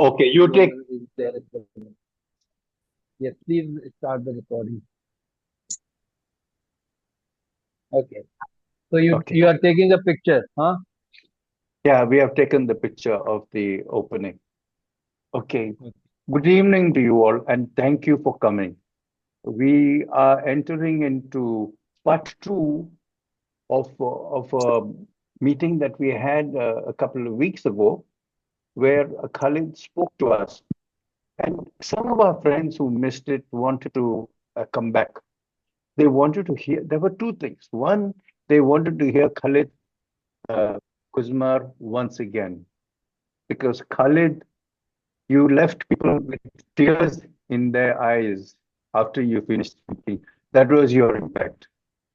Okay, you take. Whoever is there at the moment. Yes, please start the recording. Okay. So you Okay. you are taking a picture, huh? Yeah, we have taken the picture of the opening. Okay. Okay. Good evening to you all, and thank you for coming. We are entering into part two of a meeting that we had a couple of weeks ago, where Khalid spoke to us, and some of our friends who missed it wanted to come back. They wanted to hear. There were two things. One, they wanted to hear Khalid uh, Quzmar once again, because Khalid, you left people with tears in their eyes after you finished speaking. That was your impact.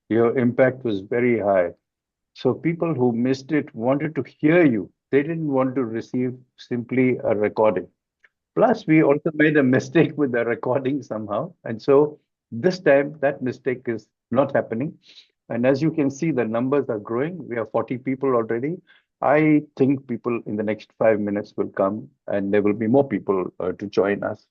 Your impact was very high. So people who missed it wanted to hear you. They didn't want to receive simply a recording. Plus, we also made a mistake with the recording somehow. And so this time, that mistake is not happening. And as you can see, the numbers are growing. We have 40 people already. I think people in the next 5 minutes will come and there will be more people to join us.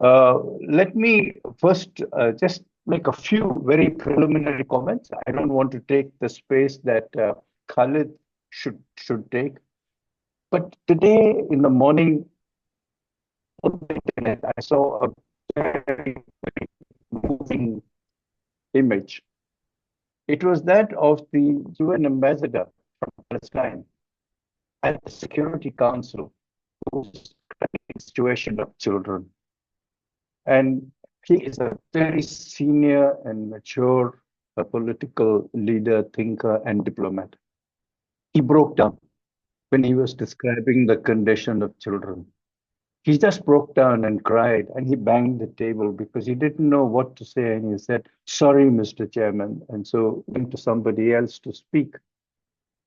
Let me first just make a few very preliminary comments. I don't want to take the space that Khalid should take. But today in the morning on the internet, I saw a very moving image. It was that of the UN ambassador from Palestine at the Security Council, who's describing the situation of children. And he is a very senior and mature political leader, thinker, and diplomat. He broke down when he was describing the condition of children. He just broke down and cried and he banged the table because he didn't know what to say. And he said, "Sorry, Mr. Chairman." And so went to somebody else to speak.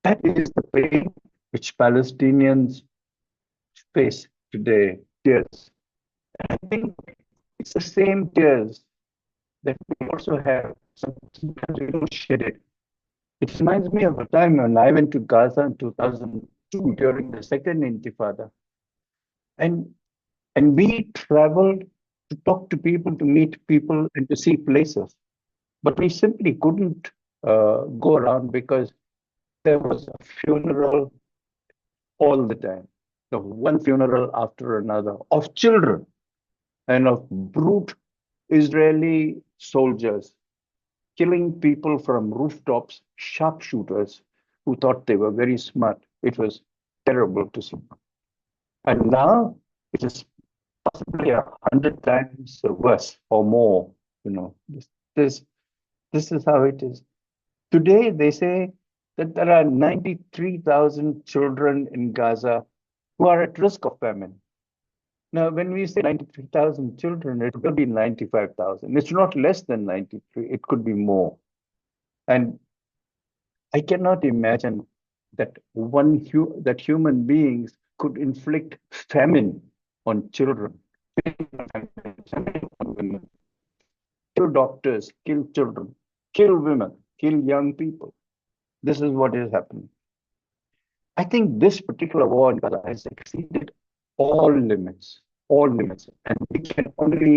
That is the pain which Palestinians face today. Tears. I think it's the same tears that we also have. Sometimes we don't shed it. It reminds me of a time when I went to Gaza in 2002 during the second Intifada. And And we traveled to talk to people, to meet people, and to see places. But we simply couldn't go around because there was a funeral all the time. The one funeral after another of children and of brute Israeli soldiers killing people from rooftops, sharpshooters who thought they were very smart. It was terrible to see. And now it is possibly 100 times worse or more. You know, this this is how it is. Today they say that there are 93,000 children in Gaza who are at risk of famine. Now, when we say 93,000 children, it will be 95,000. It's not less than 93. It could be more. And I cannot imagine that that human beings could inflict famine on children, famine on women, kill doctors, kill children, kill women, kill young people. This is what is happening. I think this particular war in Gaza has exceeded all limits. And we can only,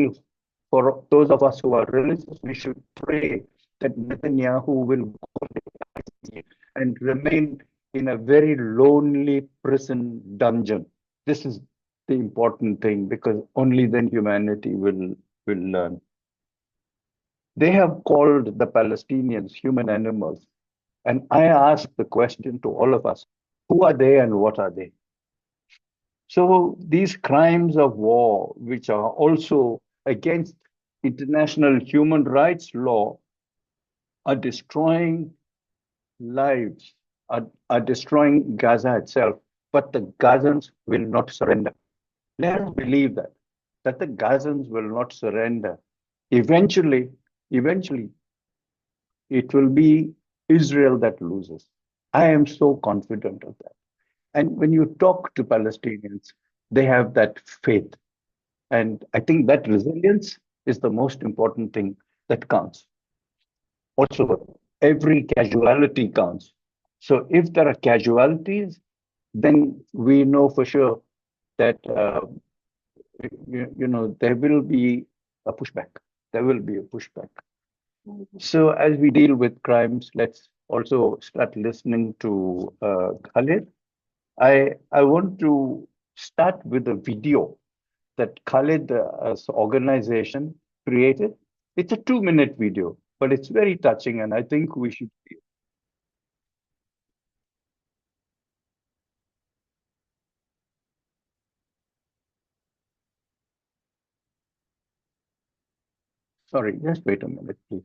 for those of us who are religious, we should pray that Netanyahu will go and remain in a very lonely prison dungeon. This is the important thing because only then humanity will learn. They have called the Palestinians human animals. And I ask the question to all of us, who are they and what are they? So these crimes of war, which are also against international human rights law, are destroying lives, are destroying Gaza itself. But the Gazans will not surrender. Let us believe that the Gazans will not surrender. Eventually, eventually, it will be Israel that loses. I am so confident of that. And when you talk to Palestinians, they have that faith. And I think that resilience is the most important thing that counts. Also, every casualty counts. So if there are casualties, then we know for sure that there will be a pushback. There will be a pushback. So as we deal with crimes, let's also start listening to Khaled. I want to start with a video that Khaled as organization created. It's a 2-minute video, but it's very touching, and I think we should. Sorry, just wait a minute, please.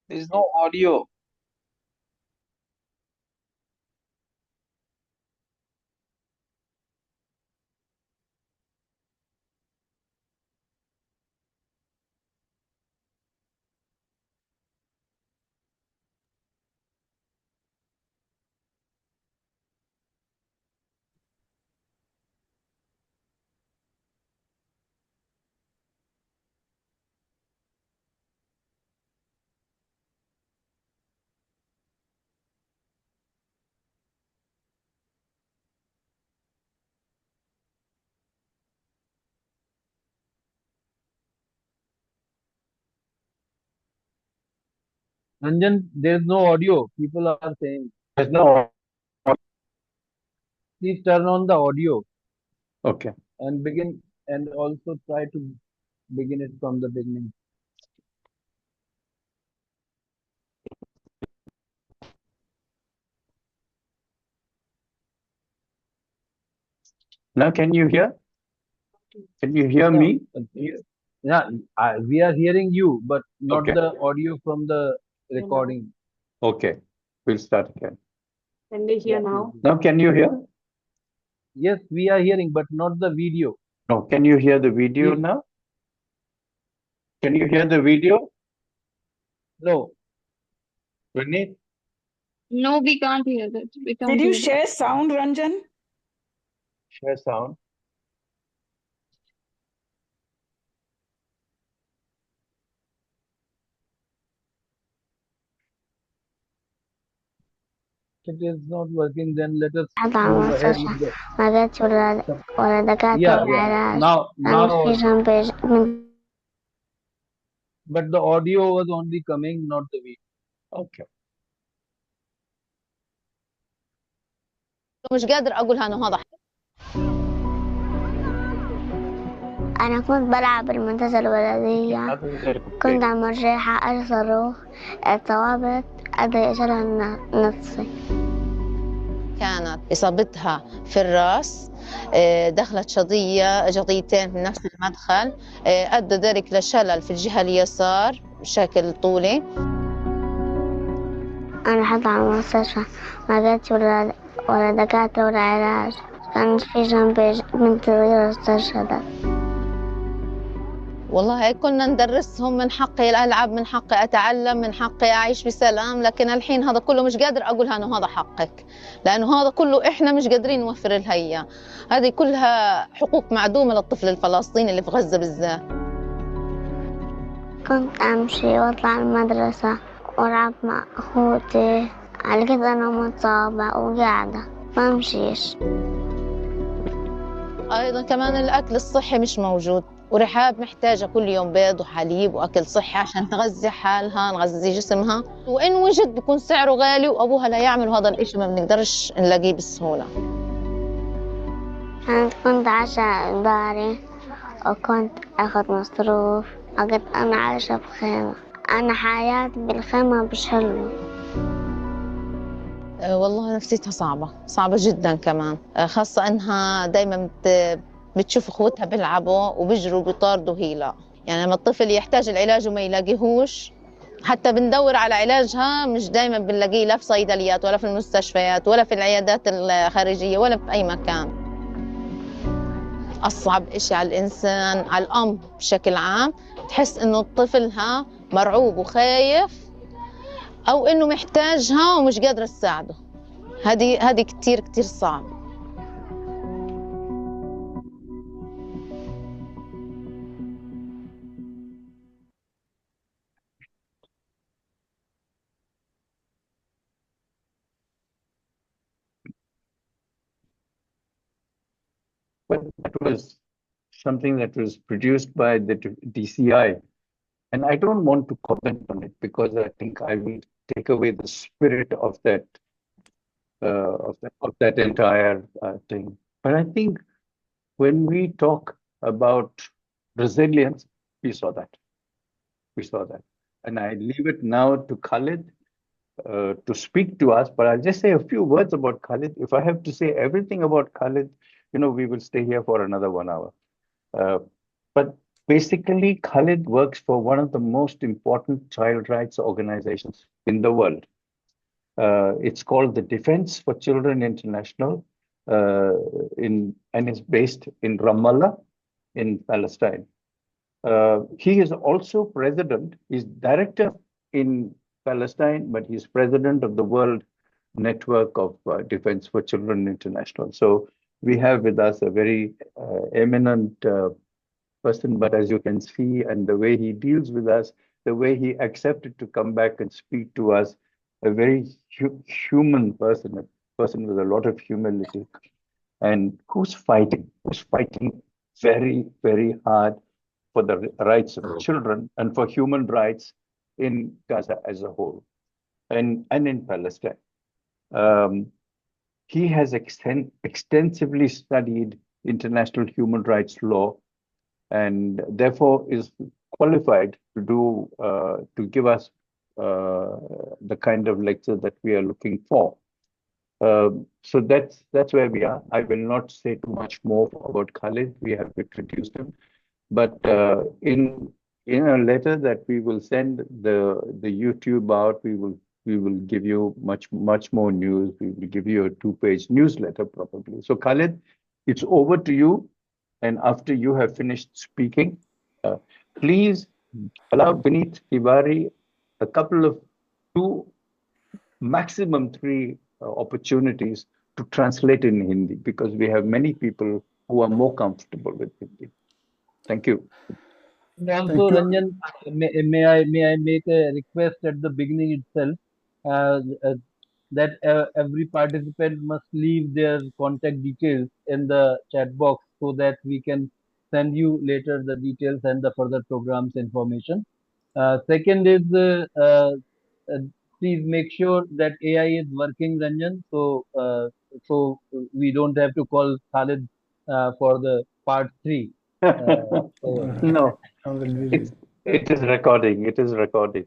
There is no audio. Ranjan, there's no audio. People are saying, There's no. please turn on the audio Okay. and begin, and also try to begin it from the beginning. Now, can you hear? Can you hear Yeah, me? yeah, we are hearing you, but not Okay. the audio from the recording. Okay. We'll start again. Can they hear now? Now, can you hear? Yes, we are hearing, but not the video. No. Can you hear the video Please, now? Can you hear the video? no. Renee? No, we can't hear that. We can't Did you hear that. share sound, Ranjan? Share sound. If it is not working, then let us حتى على move ahead المستشفى with the. ما جاتش ولا دكاترة Yeah, ولا yeah. علاج Now, مفيش من but the audio was only coming, not the video. Okay. مش قادر اقولها انه هذا أنا كنت بلعب بالمنتزه البلدية كنت عم رايحة أرسل الثوابت أدري يشيلها نصي كانت اصابتها في الراس، دخلت جضيتين في نفس المدخل، ادى ذلك لشلل في الجهه اليسار بشكل طولي. أنا رحت على المستشفى ما جاتش ولا دكاترة ولا علاج كان في جنبي بنت صغيرة استشهدت. والله كنا ندرسهم من حقي الألعب، من حقي أتعلم، من حقي أعيش بسلام، لكن الحين هذا كله مش قادر أقولها أنه هذا حقك، لأنه هذا كله إحنا مش قادرين نوفر لها إياه. هذه كلها حقوق معدومة للطفل الفلسطيني اللي في غزة بالذات. كنت أمشي وأطلع المدرسة وألعب مع أخوتي، على كده أنا متصابة وقاعدة ما أمشيش. أيضا كمان الأكل الصحي مش موجود، ورحاب محتاجة كل يوم بيض وحليب وأكل صحي عشان تغذي حالها، نغذي جسمها، وإن وجد بيكون سعره غالي وأبوها لا يعمل هذا الإشي، ما بنقدرش نلاقيه بسهولة. كنت عايشة داري وكنت أخذ مصروف، وقت أنا عايشة بخيمة. أنا حياتي بالخيمة مش حلوة. والله نفسيتها صعبة جدا كمان، خاصة إنها دايما بتشوف اخوتها بيلعبوا وبيجروا بيطاردوا، هي لا. يعني لما الطفل يحتاج العلاج وما يلاقيهوش، حتى بندور على علاجها مش دايما بنلاقيه، لا في صيدليات ولا في المستشفيات ولا في العيادات الخارجية ولا في أي مكان. أصعب إشي على الإنسان، على الأم بشكل عام، تحس إنه طفلها مرعوب وخايف، أو إنه محتاجها ومش قادرة تساعده. هذه كتير صعب. But that was something that was produced by the DCI. And I don't want to comment on it because I think I will take away the spirit of that entire thing. But I think when we talk about resilience, we saw that. And I leave it now to Khaled to speak to us, but I'll just say a few words about Khaled. If I have to say everything about Khaled, we will stay here for another 1 hour. But basically, Khaled works for one of the most important child rights organizations in the world. It's called the Defense for Children International, and it's based in Ramallah in Palestine. He is also president, he's director in Palestine, but he's president of the World Network of Defense for Children International. So we have with us a very eminent person, but as you can see, and the way he deals with us, the way he accepted to come back and speak to us, a very human person, a person with a lot of humility, and who's fighting very, very hard for the rights of children and for human rights in Gaza as a whole, and in Palestine. He has extensively studied international human rights law, and therefore is qualified to give us the kind of lecture that we are looking for. So that's where we are. I will not say too much more about Khaled. We have introduced him, but in a letter that we will send the YouTube out, we will give you much more news. We will give you a 2-page newsletter probably. So Khaled, it's over to you. And after you have finished speaking, please allow Vineet Tiwari a couple of 2, maximum 3 opportunities to translate in Hindi, because we have many people who are more comfortable with Hindi. Thank you. And also, Ranjan, may I make a request at the beginning itself, that every participant must leave their contact details in the chat box so that we can send you later the details and the further programs information. Second is, please make sure that AI is working, Ranjan, so we don't have to call Khaled for the part 3. No, it is recording. It is recording.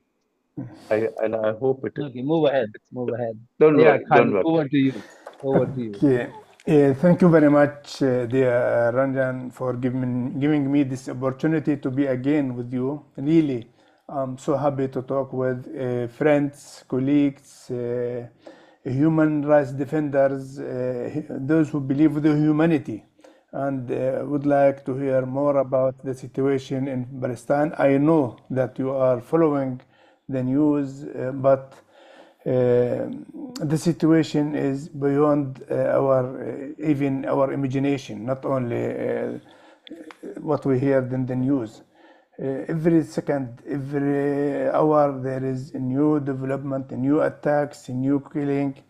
I hope it is. Okay, move ahead. Don't worry. Khaled, over to you. Okay. Thank you very much, dear Ranjan, for giving me this opportunity to be again with you. Really, I'm so happy to talk with friends, colleagues, human rights defenders, those who believe in the humanity, and would like to hear more about the situation in Palestine. I know that you are following the news, but the situation is beyond even our imagination, not only what we heard in the news. Every second, every hour, there is a new development, a new attacks, a new killing.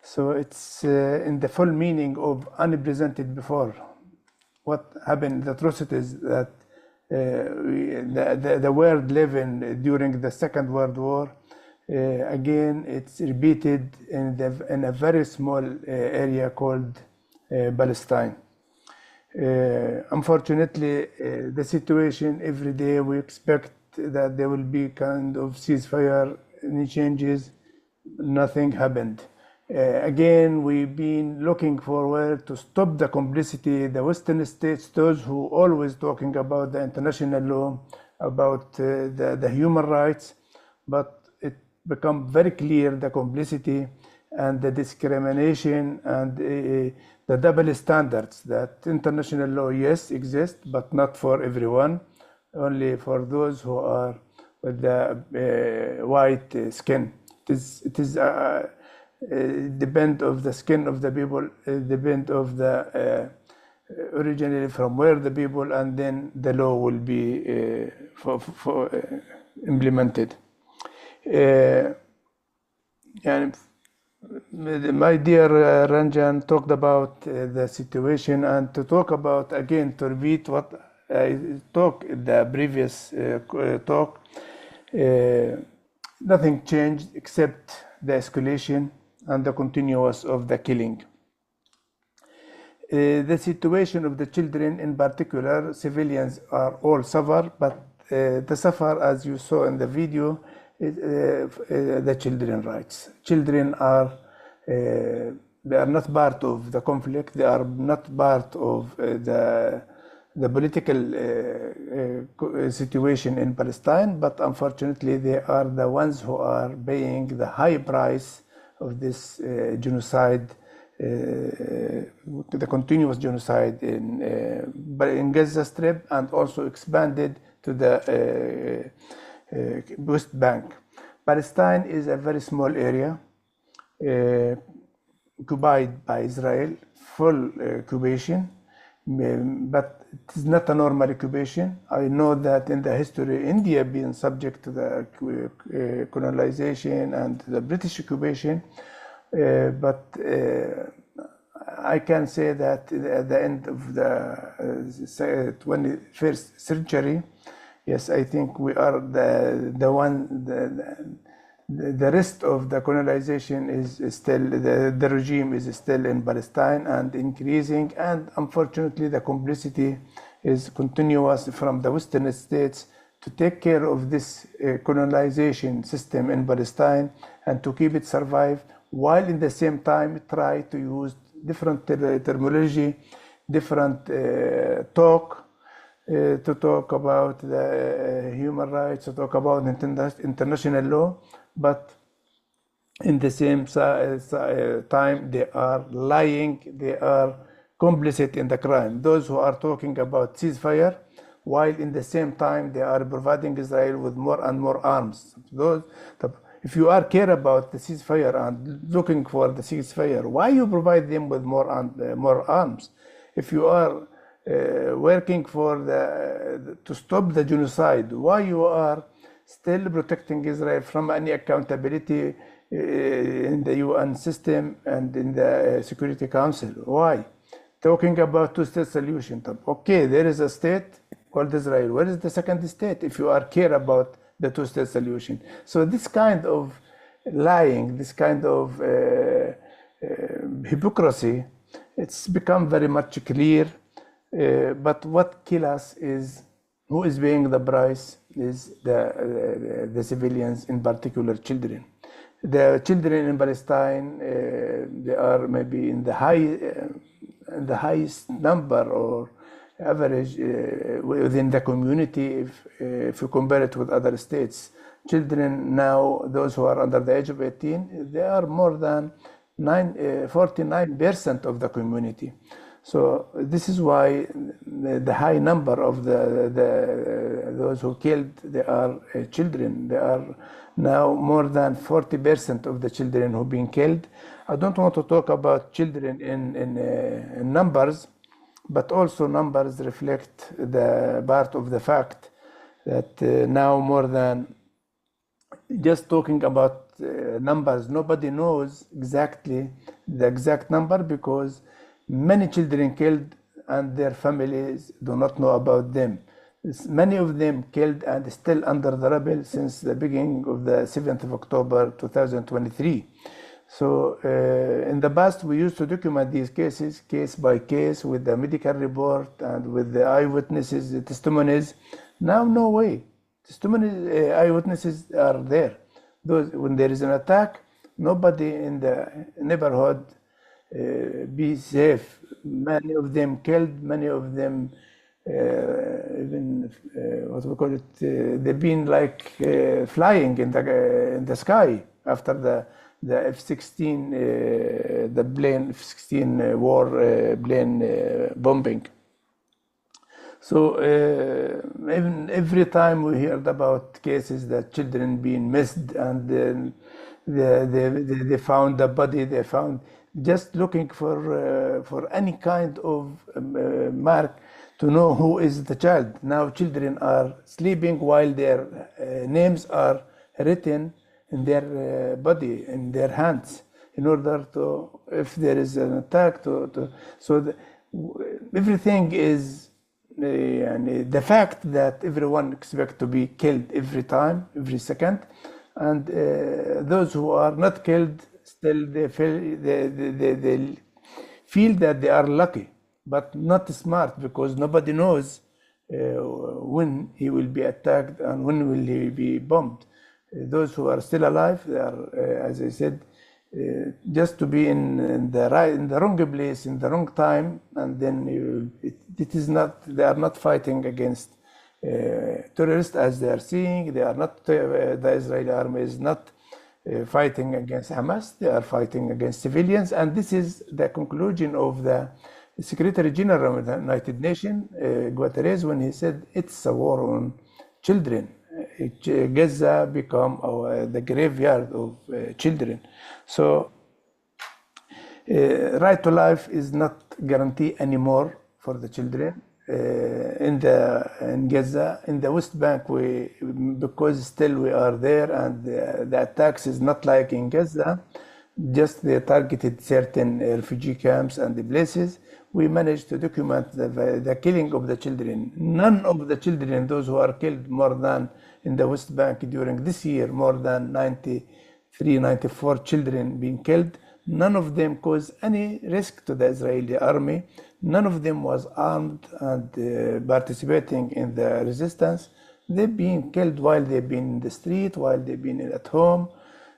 So it's in the full meaning of unprecedented before. What happened, the atrocities that the world living during the Second World War. Again, it's repeated in a very small area called Palestine. Unfortunately, the situation every day we expect that there will be kind of ceasefire, any changes, nothing happened. Again, we've been looking forward to stop the complicity, the Western states, those who always talking about the international law, about the human rights, but it become very clear the complicity and the discrimination and the double standards that international law, yes, exists, but not for everyone, only for those who are with the white skin. It is depend of the skin of the people, depend of the originally from where the people, and then the law will be implemented. And my dear Ranjan talked about the situation, and to talk about again, to repeat what I talked in the previous talk, nothing changed except the escalation and the continuous of the killing. The situation of the children in particular, civilians are all suffer, but the suffer, as you saw in the video, the children rights. Children are, they are not part of the conflict, they are not part of the political situation in Palestine, but unfortunately they are the ones who are paying the high price of this genocide, the continuous genocide in Gaza Strip, and also expanded to the West Bank. Palestine is a very small area occupied by Israel, full occupation, but it is not a normal occupation. I know that in the history, India being subject to the colonization and the British occupation, but I can say that at the end of the 21st century, yes, I think we are the rest of the colonization is still, the regime is still in Palestine and increasing, and unfortunately the complicity is continuous from the Western states to take care of this colonization system in Palestine and to keep it survive, while in the same time try to use different terminology, different talk, to talk about the human rights, to talk about international law, but in the same time they are lying, they are complicit in the crime. Those who are talking about ceasefire, while in the same time they are providing Israel with more and more arms. If you are care about the ceasefire and looking for the ceasefire, why you provide them with more arms? If you are working for to stop the genocide, why you are still protecting Israel from any accountability in the UN system and in the Security Council? Why? Talking about two-state solution. Okay, there is a state called Israel. Where is the second state if you are care about the two-state solution? So this kind of lying, this kind of hypocrisy, it's become very much clear. But what kills us is who is paying the price is the civilians, in particular children. The children in Palestine, they are maybe in the highest number or average within the community if you compare it with other states. Children now, those who are under the age of 18, they are more than 49% of the community. So this is why the high number of those who killed, they are children. They are now more than 40% of the children who've been killed. I don't want to talk about children in numbers, but also numbers reflect the part of the fact that now more than just talking about numbers, nobody knows exactly the exact number, because many children killed and their families do not know about them. Many of them killed and still under the rubble since the beginning of the 7th of October 2023. So in the past, we used to document these cases case by case with the medical report and with the eyewitnesses, the testimonies. Now, no way. Testimonies, eyewitnesses are there. Those, when there is an attack, nobody in the neighborhood be safe. Many of them killed, many of them even what we call it, they've been like flying in the sky after the F-16, the plane F-16 war plane bombing. So even every time we heard about cases that children being missed and they found the body, they found just looking for any kind of mark to know who is the child. Now children are sleeping while their names are written in their body, in their hands, in order to, if there is an attack, everything is the fact that everyone expects to be killed every time, every second, and those who are not killed still they feel that they are lucky, but not smart, because nobody knows when he will be attacked and when will he be bombed. Those who are still alive, they are, as I said, just to be in the wrong place, in the wrong time, and then it is not. They are not fighting against terrorists as they are seeing. They are not. The Israeli army is not fighting against Hamas. They are fighting against civilians, and this is the conclusion of the Secretary General of the United Nations, Guterres, when he said it's a war on children. Gaza become the graveyard of children. So right to life is not guaranteed anymore for the children in Gaza. In the West Bank, because still we are there, and the attacks is not like in Gaza, just they targeted certain refugee camps and the places. We managed to document the killing of the children. None of the children, those who are killed more than in the West Bank during this year, more than 93, 94 children being killed, none of them caused any risk to the Israeli army. None of them was armed and participating in the resistance. They've been killed while they've been in the street, while they've been at home,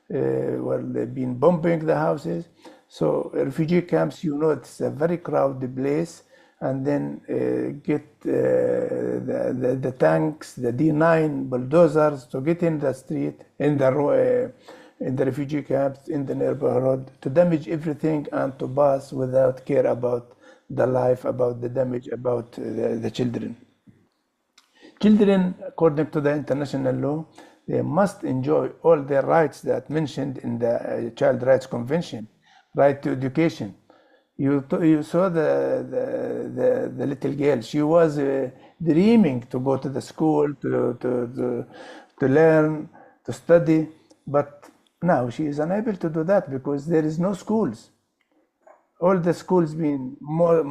while they've been bombing the houses. So refugee camps, it's a very crowded place, and then get the tanks, the D9 bulldozers to get in the street, in the refugee camps, in the neighborhood, to damage everything and to pass without care about the life, about the damage, about the children. Children, according to the international law, they must enjoy all their rights that mentioned in the Child Rights Convention. Right to education. You saw the little girl. She was dreaming to go to the school, to learn, to study, but now she is unable to do that because there is no schools. All the schools being more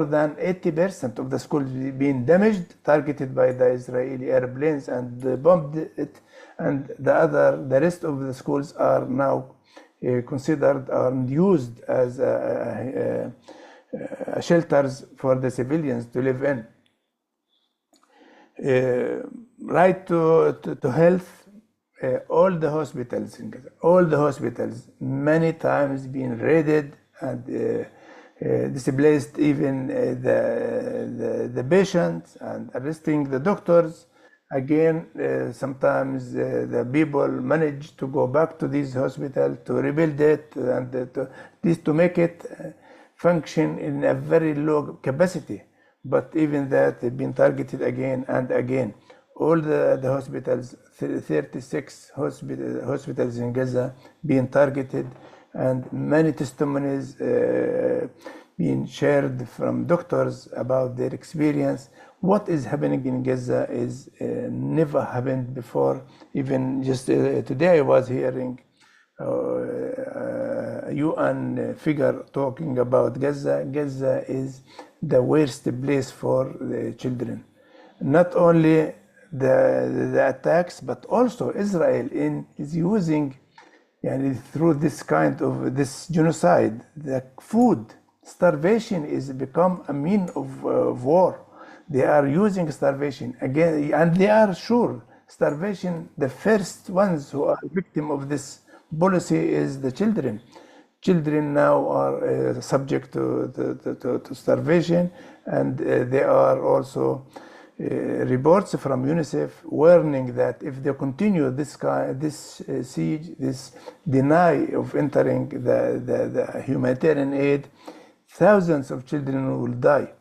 than 80% of the schools being damaged, targeted by the Israeli airplanes, and they bombed it, and the rest of the schools are now considered and used as shelters for the civilians to live in. Right to health, all the hospitals many times been raided and displaced, even the patients, and arresting the doctors. Again, sometimes the people manage to go back to this hospital to rebuild it and to make it function in a very low capacity. But even that, they've been targeted again and again. All the hospitals, 36 hospitals in Gaza being targeted, and many testimonies being shared from doctors about their experience. What is happening in Gaza is never happened before. Even just today I was hearing a UN figure talking about Gaza. Gaza is the worst place for the children. not only the attacks, but also Israel is using, through this kind of this genocide, the food starvation is become a mean of war. They are using starvation again, and they are sure starvation. The first ones who are victim of this policy is the children. Children now are subject to starvation, and there are also reports from UNICEF warning that if they continue this siege, this deny of entering the humanitarian aid, thousands of children will die.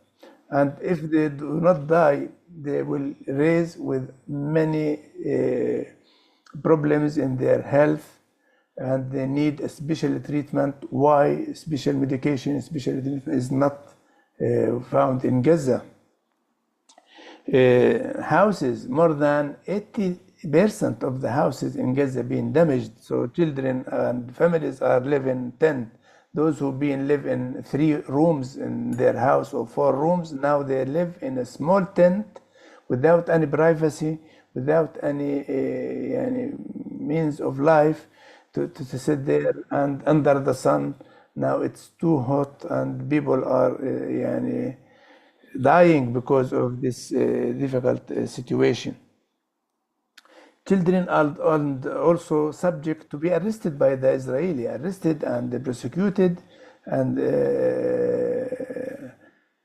And if they do not die, they will raise with many problems in their health, and they need a special treatment. Why special medication, special treatment is not found in Gaza? Houses, more than 80% of the houses in Gaza being damaged. So children and families are living tent. Those who live in 3 rooms in their house or 4 rooms, now they live in a small tent without any privacy, without any means of life to sit there and under the sun. Now it's too hot and people are dying because of this difficult situation. Children are also subject to be arrested by the Israeli, arrested and prosecuted and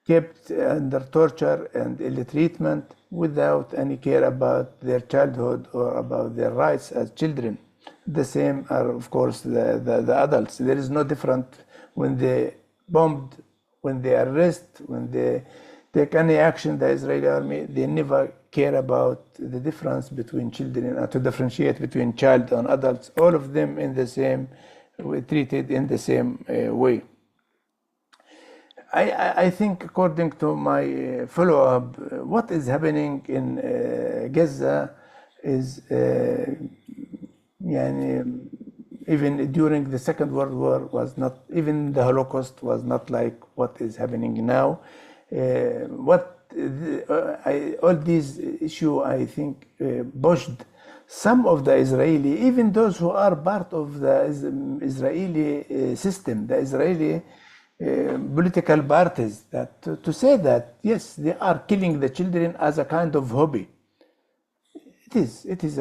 kept under torture and ill treatment without any care about their childhood or about their rights as children. The same are, of course, the adults. There is no different when they bombed, when they arrest, when they take any action, the Israeli army, they never care about the difference between children, to differentiate between child and adults. All of them in the same, treated in the same way. I think, according to my follow-up, what is happening in Gaza is, even during the Second World War was not, even the Holocaust was not like what is happening now. All these issues, I think, pushed some of the Israeli, even those who are part of the Israeli system, the Israeli political parties, that to say that yes, they are killing the children as a kind of hobby. It is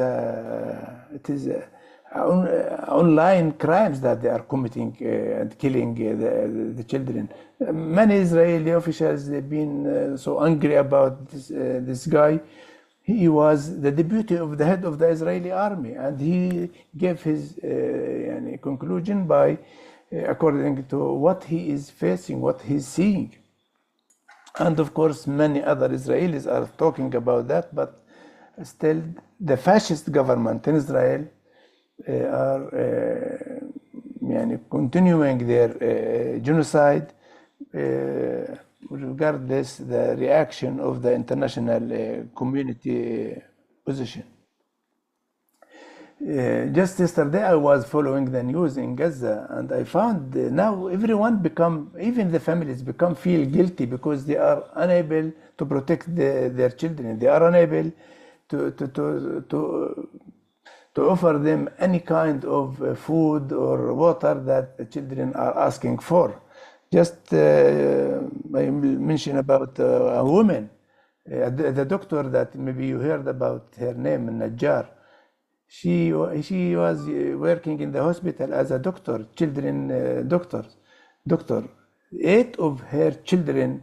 online crimes that they are committing and killing the children. Many Israeli officials, they've been so angry about this guy. He was the deputy of the head of the Israeli army, and he gave his conclusion by according to what he is facing, what he's seeing. And of course, many other Israelis are talking about that, but still the fascist government in Israel are continuing their genocide, regardless the reaction of the international community position. Just yesterday, I was following the news in Gaza, and I found now everyone even the families feel guilty because they are unable to protect their children. They are unable to offer them any kind of food or water that the children are asking for. Just I mentioned about a woman, the doctor that maybe you heard about her name, Najjar. She was working in the hospital as a doctor, children doctor. 8 of her children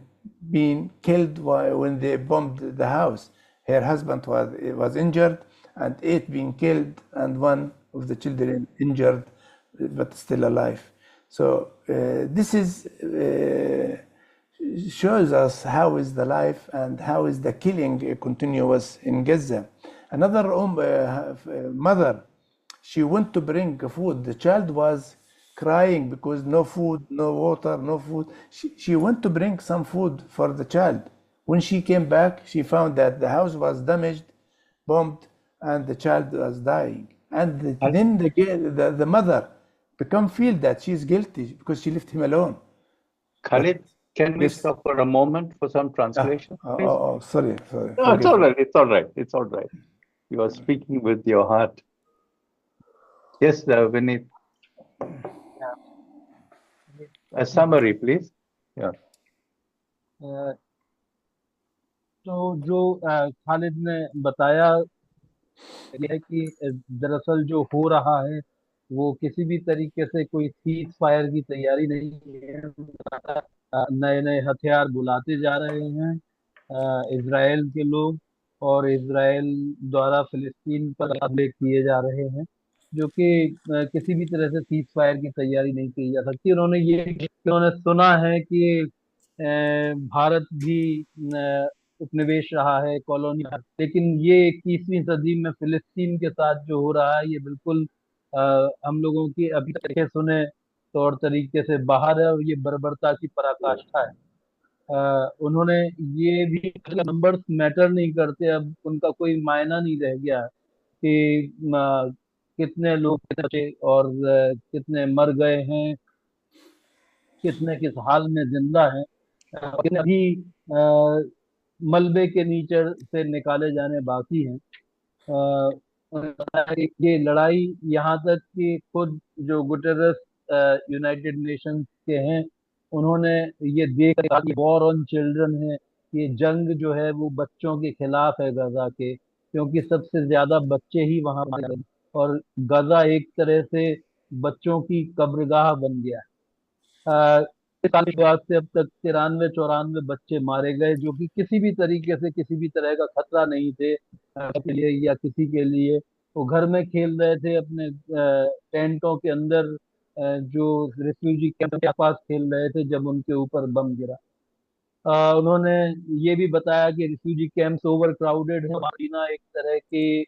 being killed when they bombed the house. Her husband was injured, and 8 being killed, and 1 of the children injured, but still alive. So this is shows us how is the life and how is the killing continuous in Gaza. Another mother, she went to bring food. The child was crying because no food, no water, no food. She went to bring some food for the child. When she came back, she found that the house was damaged, bombed, and the child was dying. And then the mother feel that she's guilty because she left him alone. Khaled, Can we Yes. stop for a moment for some translation, please? Sorry. No, it's Forgive all me. right. It's all right. It's all right. You are speaking with your heart. Yes, Vinit. A summary, please. Yeah. तो जो खालिद ने बताया है कि दरअसल जो हो रहा है वो किसी भी तरीके से कोई सीज फायर की तैयारी नहीं है। नए नए हथियार बुलाते जा रहे हैं इजराइल के लोग, और इजराइल द्वारा फिलिस्तीन पर हमले किए जा रहे हैं, जो कि किसी भी तरह से सीज फायर की तैयारी नहीं की जा सकती। उन्होंने सुना है कि भारत भी उपनिवेश रहा है, कॉलोनी, लेकिन ये 21वीं सदी में फिलिस्तीन के साथ जो हो रहा है ये बिल्कुल हम लोगों की अभी तक के सुने तौर तरीके से बाहर है, और ये बर्बरता की पराकाष्ठा है। उन्होंने ये भी, नंबर्स मैटर नहीं करते, अब उनका कोई मायना नहीं रह गया कि कितने लोग, कितने बचे और कितने मर गए हैं, कितने किस हाल में जिंदा हैं, कितने अभी मलबे के नीचे से निकाले जाने बाकी हैं। उन्होंने बताया कि ये लड़ाई यहाँ तक कि खुद जो गुटेरस यूनाइटेड नेशंस के हैं, उन्होंने ये देख वॉर ऑन चिल्ड्रन है, ये जंग जो है वो बच्चों के खिलाफ है गजा के, क्योंकि सबसे ज्यादा बच्चे ही वहां मारे गए, और गजा एक तरह से बच्चों की कब्रगाह बन गया। इस साल के बाद से अब तक 93-94 बच्चे मारे गए, जो कि किसी भी तरीके से किसी भी तरह का खतरा नहीं थे के लिए या किसी के लिए। वो घर में खेल रहे थे अपने टेंटों के अंदर, जो रिफ्यूजी कैंप के आसपास खेल रहे थे, जब उनके ऊपर बम गिरा। उन्होंने ये भी बताया कि रिफ्यूजी कैंप्स ओवर क्राउडेड है, जीना एक तरह के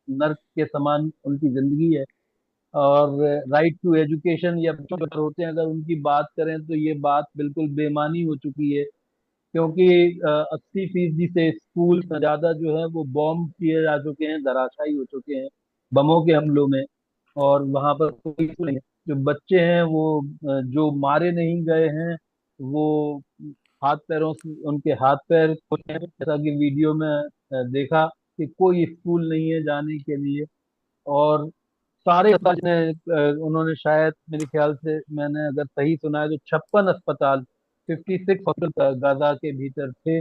नर्क के समान उनकी जिंदगी है। और राइट टू एजुकेशन या बच्चों के होते हैं, अगर उनकी बात करें तो ये बात बिल्कुल बेमानी हो चुकी है, क्योंकि 80% से स्कूल ज्यादा जो है वो बॉम्ब किए जा चुके हैं, धराशायी हो चुके हैं बमों के हमलों में, और वहां पर कोई नहीं है। जो बच्चे हैं वो जो मारे नहीं गए हैं, वो हाथ पैरों से उनके हाथ पैर खुले हैं, जैसा कि वीडियो में देखा कि कोई स्कूल नहीं है जाने के लिए। और सारे अस्पताल उन्होंने शायद, मेरे ख्याल से मैंने अगर सही सुना है तो 56 अस्पताल, 56 हॉस्पिटल गाजा के भीतर थे,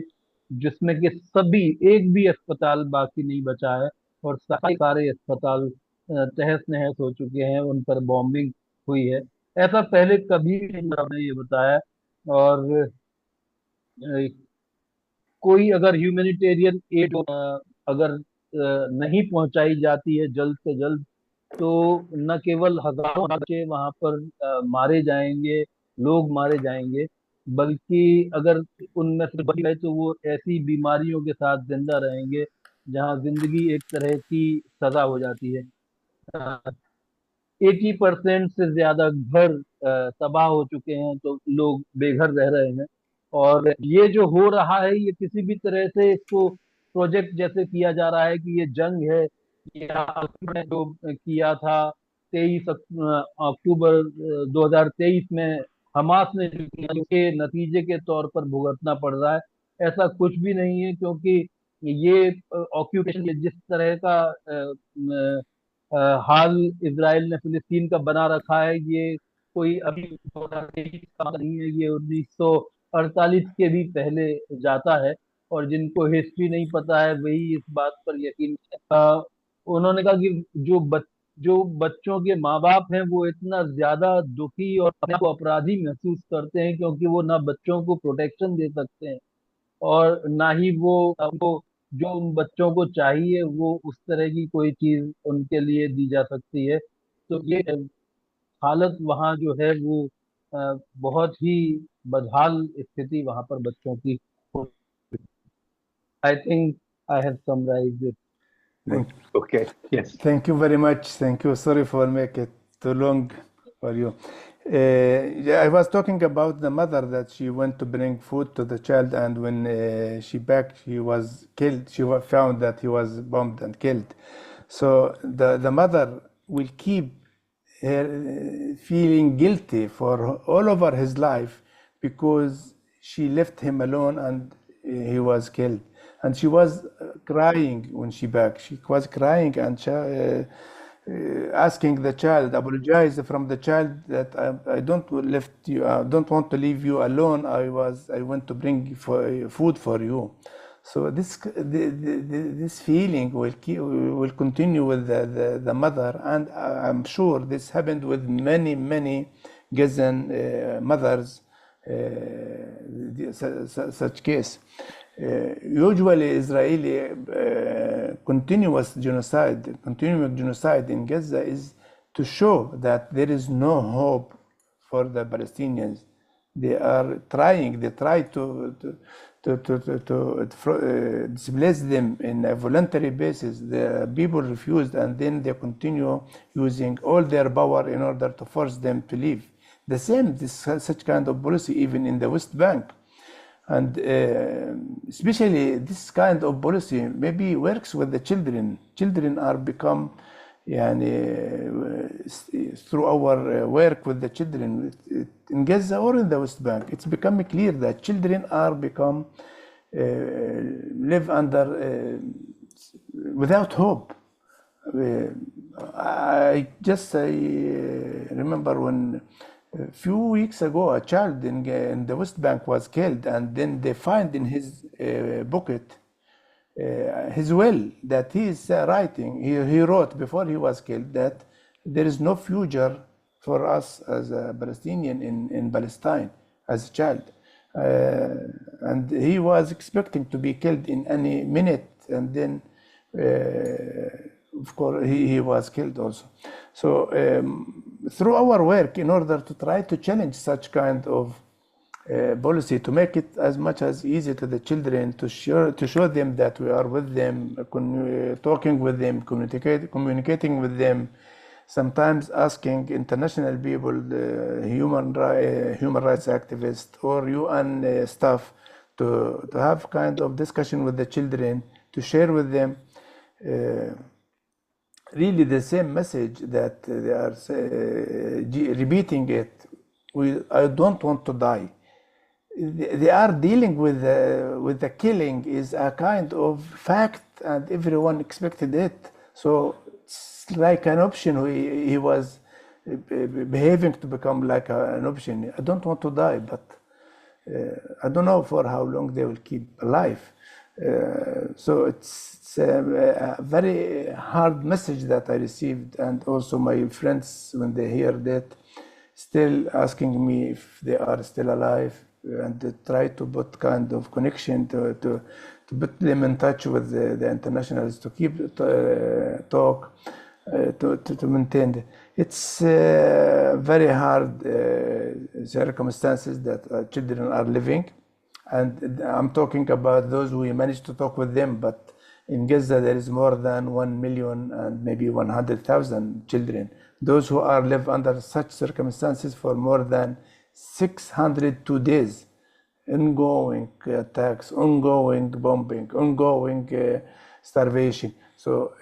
जिसमें कि सभी, एक भी अस्पताल बाकी नहीं बचा है, और सारे अस्पताल तहस नहस हो चुके हैं, उन पर बॉम्बिंग हुई है। ऐसा पहले कभी नहीं हुआ, हमने ये बताया। और कोई अगर ह्यूमैनिटेरियन एड अगर नहीं पहुंचाई जाती है जल्द से जल्द, तो न केवल हजारों बच्चे वहां पर मारे जाएंगे, लोग मारे जाएंगे, बल्कि अगर उनमें से बच गए तो वो ऐसी बीमारियों के साथ जिंदा रहेंगे जहां जिंदगी एक तरह की सजा हो जाती है। 80% से ज्यादा घर तबाह हो चुके हैं, तो लोग बेघर रह रहे हैं। और ये जो हो रहा है ये किसी भी तरह से इसको प्रोजेक्ट जैसे किया जा रहा है कि ये जंग है। ये ने जो किया था 23 अक्टूबर 2023 में हमास ने जो किया, उसके नतीजे के तौर पर भुगतना पड़ रहा है। ऐसा कुछ भी नहीं है, क्योंकि ये ऑक्यूपेशन, जिस तरह का हाल इसराइल ने फिलिस्तीन का बना रखा है, ये कोई अभी 2023 का नहीं है, ये 1948 के भी पहले जाता है। और जिनको हिस्ट्री नहीं पता है वही इस बात पर यकीन। उन्होंने कहा कि जो बच्चों के माँ बाप हैं वो इतना ज्यादा दुखी और अपने को अपराधी महसूस करते हैं, क्योंकि वो ना बच्चों को प्रोटेक्शन दे सकते हैं, और ना ही वो उनको जो उन बच्चों को चाहिए वो उस तरह की कोई चीज उनके लिए दी जा सकती है। तो ये हालत वहाँ जो है वो बहुत ही बदहाल स्थिति वहाँ पर बच्चों की। I think I have summarised it. Good. Okay. Yes. Thank you very much. Thank you. Sorry for making it too long for you. I was talking about the mother that she went to bring food to the child, and when she back, she was killed. She found that he was bombed and killed. So the mother will keep her feeling guilty for all over his life, because she left him alone and he was killed. And she was crying when she back. She was crying and asking the child, apologize from the child that I don't left you, I don't want to leave you alone. I went to bring food for you. So this feeling will continue with the mother, and I'm sure this happened with many Gazan mothers, such case. Usually Israeli continuous genocide in Gaza is to show that there is no hope for the Palestinians. They try to displace them in a voluntary basis. The people refused, and then they continue using all their power in order to force them to leave. The same, such kind of policy even in the West Bank. And especially this kind of policy maybe works with the children. Children are become, through our work with the children in Gaza or in the West Bank, it's becoming clear that children are become live under without hope. I remember when a few weeks ago a child in the West Bank was killed, and then they find in his pocket his will that he is writing. He wrote before he was killed that there is no future for us as a Palestinian in Palestine as a child. And he was expecting to be killed in any minute, and then of course he was killed also. So through our work, in order to try to challenge such kind of policy, to make it as much as easy to the children, to show them that we are with them, talking with them, communicating with them, sometimes asking international people, human rights activists or UN staff to have kind of discussion with the children, to share with them really the same message that they are repeating it. I don't want to die. They are dealing with the killing is a kind of fact, and everyone expected it. So it's like an option. He was behaving to become like an option. I don't want to die, but I don't know for how long they will keep alive. So it's a very hard message that I received, and also my friends, when they hear that, still asking me if they are still alive, and to try to put kind of connection to put them in touch with the internationals, to keep talk, to maintain. It's very hard circumstances that children are living, and I'm talking about those who managed to talk with them, but in Gaza there is more than 1 million and maybe 100,000 children. Those who are live under such circumstances for more than 602 days, ongoing attacks, ongoing bombing, ongoing starvation. So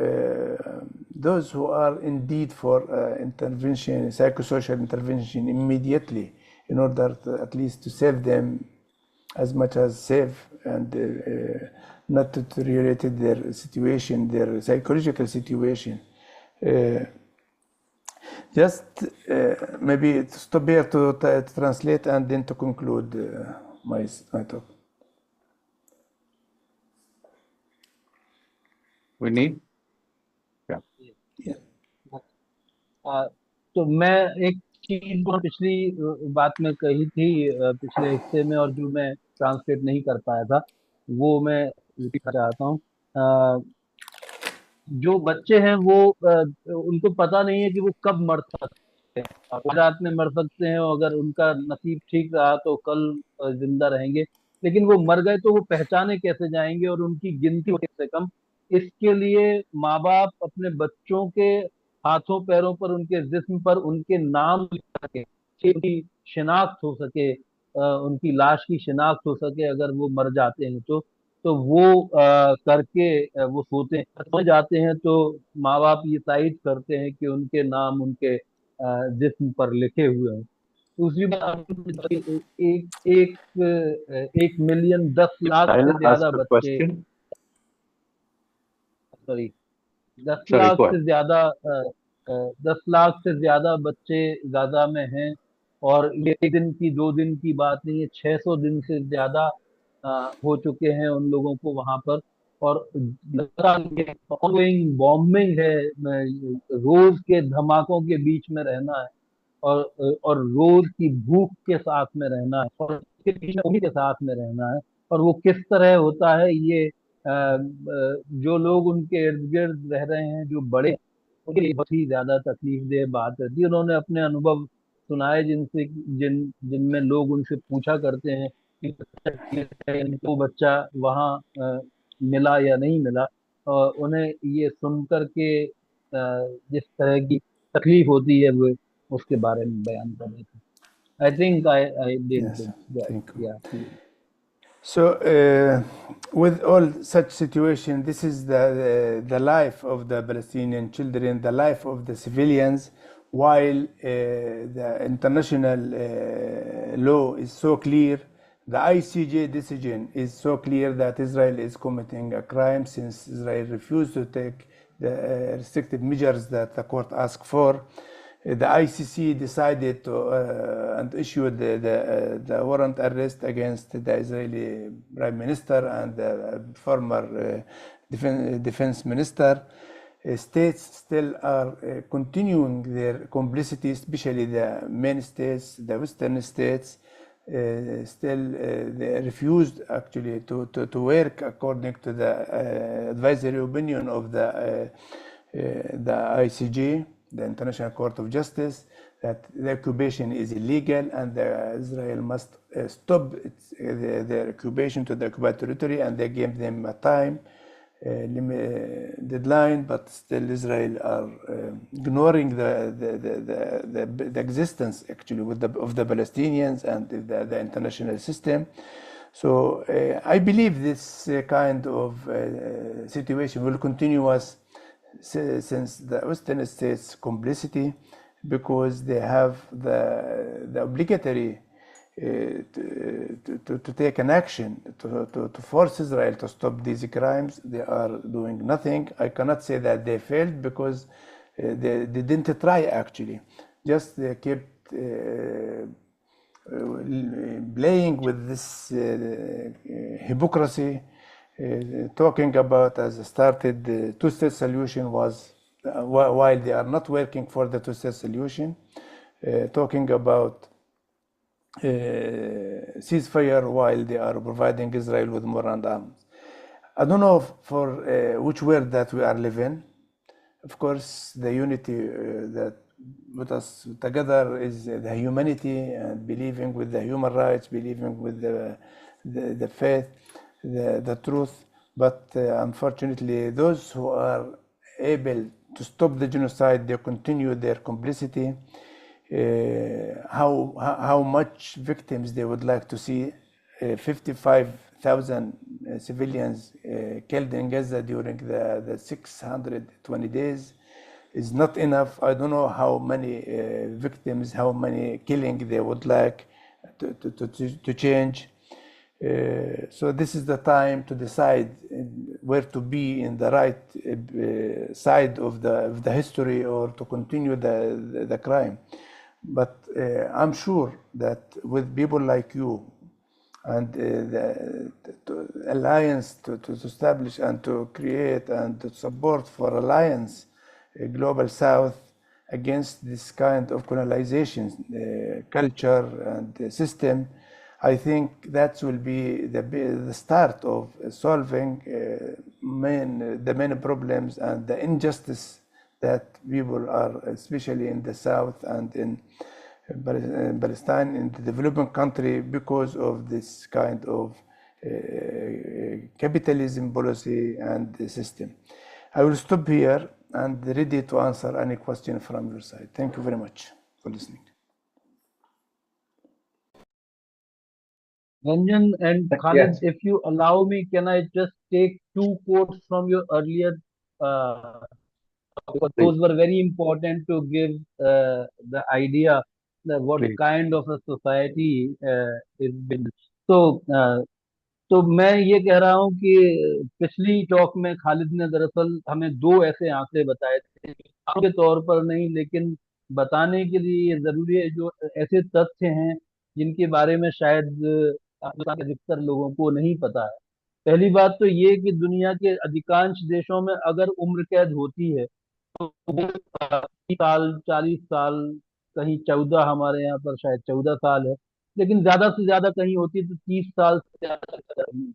those who are in need for intervention, psychosocial intervention immediately, in order to, at least to save them as much as save, and not to deteriorate their situation, their psychological situation. Just maybe to stop here to translate and then to conclude my talk. We need? Yeah. तो मैं एक चीज जो पिछली बात में कही थी, पिछले हिस्से में, और जो मैं ट्रांसलेट नहीं कर पाया था, वो मैं रिपीट करना चाहता हूँ। जो बच्चे हैं वो उनको पता नहीं है कि वो कब मर सकते हैं। आज रात में मर सकते हैं, और अगर उनका नसीब ठीक रहा तो कल जिंदा रहेंगे, लेकिन वो मर गए तो वो पहचाने कैसे जाएंगे और उनकी गिनती हो कैसे कम। इसके लिए माँ बाप अपने बच्चों के हाथों पैरों पर, उनके जिस्म पर उनके नाम लिख सके, उनकी शिनाख्त हो सके, उनकी लाश की शिनाख्त हो सके अगर वो मर जाते हैं तो वो करके वो सोते हैं, समझ जाते हैं, तो माँ बाप ये तायद करते हैं कि उनके नाम उनके जिस्म पर लिखे हुए हैं। दूसरी बात, एक एक 1 मिलियन 10 लाख से I'll ask ज्यादा a बच्चे, question. Sorry, 10 Sorry, lakh go से ahead. ज्यादा 10 लाख से ज्यादा बच्चे गाजा में हैं। और ये 1 दिन की 2 दिन की बात नहीं है, 600 दिन से ज्यादा हो चुके हैं उन लोगों को वहां पर। और लगातार ऑनगोइंग बॉम्बिंग है, रोज के धमाकों के बीच में रहना है, और रोज की भूख के साथ में रहना है, और उसके पीछे उन्हीं के साथ में रहना है। और वो किस तरह होता है, ये जो लोग उनके इर्द गिर्द रह रहे हैं, जो बड़े, उनके लिए बहुत ही ज्यादा तकलीफ देह बात रहती है। उन्होंने अपने अनुभव सुनाए, जिनमें लोग उनसे पूछा करते हैं कि वो बच्चा वहाँ मिला या नहीं मिला। और उन्हें ये सुन करके जिस तरह की तकलीफ होती है, वो उसके बारे में बयान कर रहे थे। I think I did Yes, this, thank you. या So, with all such situation, this is the life of the Palestinian children, the life of the civilians, while the international law is so clear, the ICJ decision is so clear that Israel is committing a crime since Israel refused to take the restrictive measures that the court asked for. The ICC decided to and issued the warrant arrest against the Israeli Prime Minister and the former defense minister. States still are continuing their complicity, especially the main states, the western states. Still, they refused actually to work according to the advisory opinion of the ICJ, the International Court of Justice, that the occupation is illegal and Israel must stop their occupation to the occupied territory, and they gave them a time deadline, but still Israel are ignoring the existence actually of the Palestinians and the international system. So I believe this kind of situation will continue since the Western states' complicity, because they have the obligatory to take an action to force Israel to stop these crimes. They are doing nothing. I cannot say that they failed, because they didn't try actually. Just they kept playing with this hypocrisy, talking about, as started, the two-state solution was, while they are not working for the two-state solution, talking about ceasefire while they are providing Israel with more arms. I don't know for which world that we are living. Of course, the unity that put us together is the humanity, and believing with the human rights, believing with the faith, the truth. But unfortunately, those who are able to stop the genocide, they continue their complicity. How much victims they would like to see. 55,000 civilians killed in Gaza during the 620 days is not enough. I don't know how many victims, how many killing they would like to change. So this is the time to decide where to be in the right side of the history, or to continue the crime. But I'm sure that with people like you and the alliance to establish and to create and to support for alliance, global South, against this kind of colonization culture and system, I think that will be the start of solving the main problems and the injustice that people are, especially in the South and in Palestine, in the developing country, because of this kind of capitalism policy and the system. I will stop here and ready to answer any question from your side. Thank you very much for listening. Ranjan and Khaled, Yes. if you allow me, can I just take 2 quotes from your earlier, because those were very important to give the idea what Please. kind of a society is been. So तो मैं ये कह रहा हूँ कि पिछली talk में खालिद ने दरअसल हमें दो ऐसे आंकड़े बताए थे, के तौर पर नहीं लेकिन बताने के लिए ये जरूरी है, जो ऐसे तथ्य हैं जिनके बारे में शायद अधिकतर लोगों को नहीं पता है। पहली बात तो ये कि दुनिया के अधिकांश देशों में अगर उम्र कैद होती है तो वो 30 साल, 40 साल, कहीं 14, हमारे यहाँ पर शायद 14 साल है, लेकिन ज्यादा से ज्यादा कहीं होती है तो 30 साल से ज्यादा नहीं।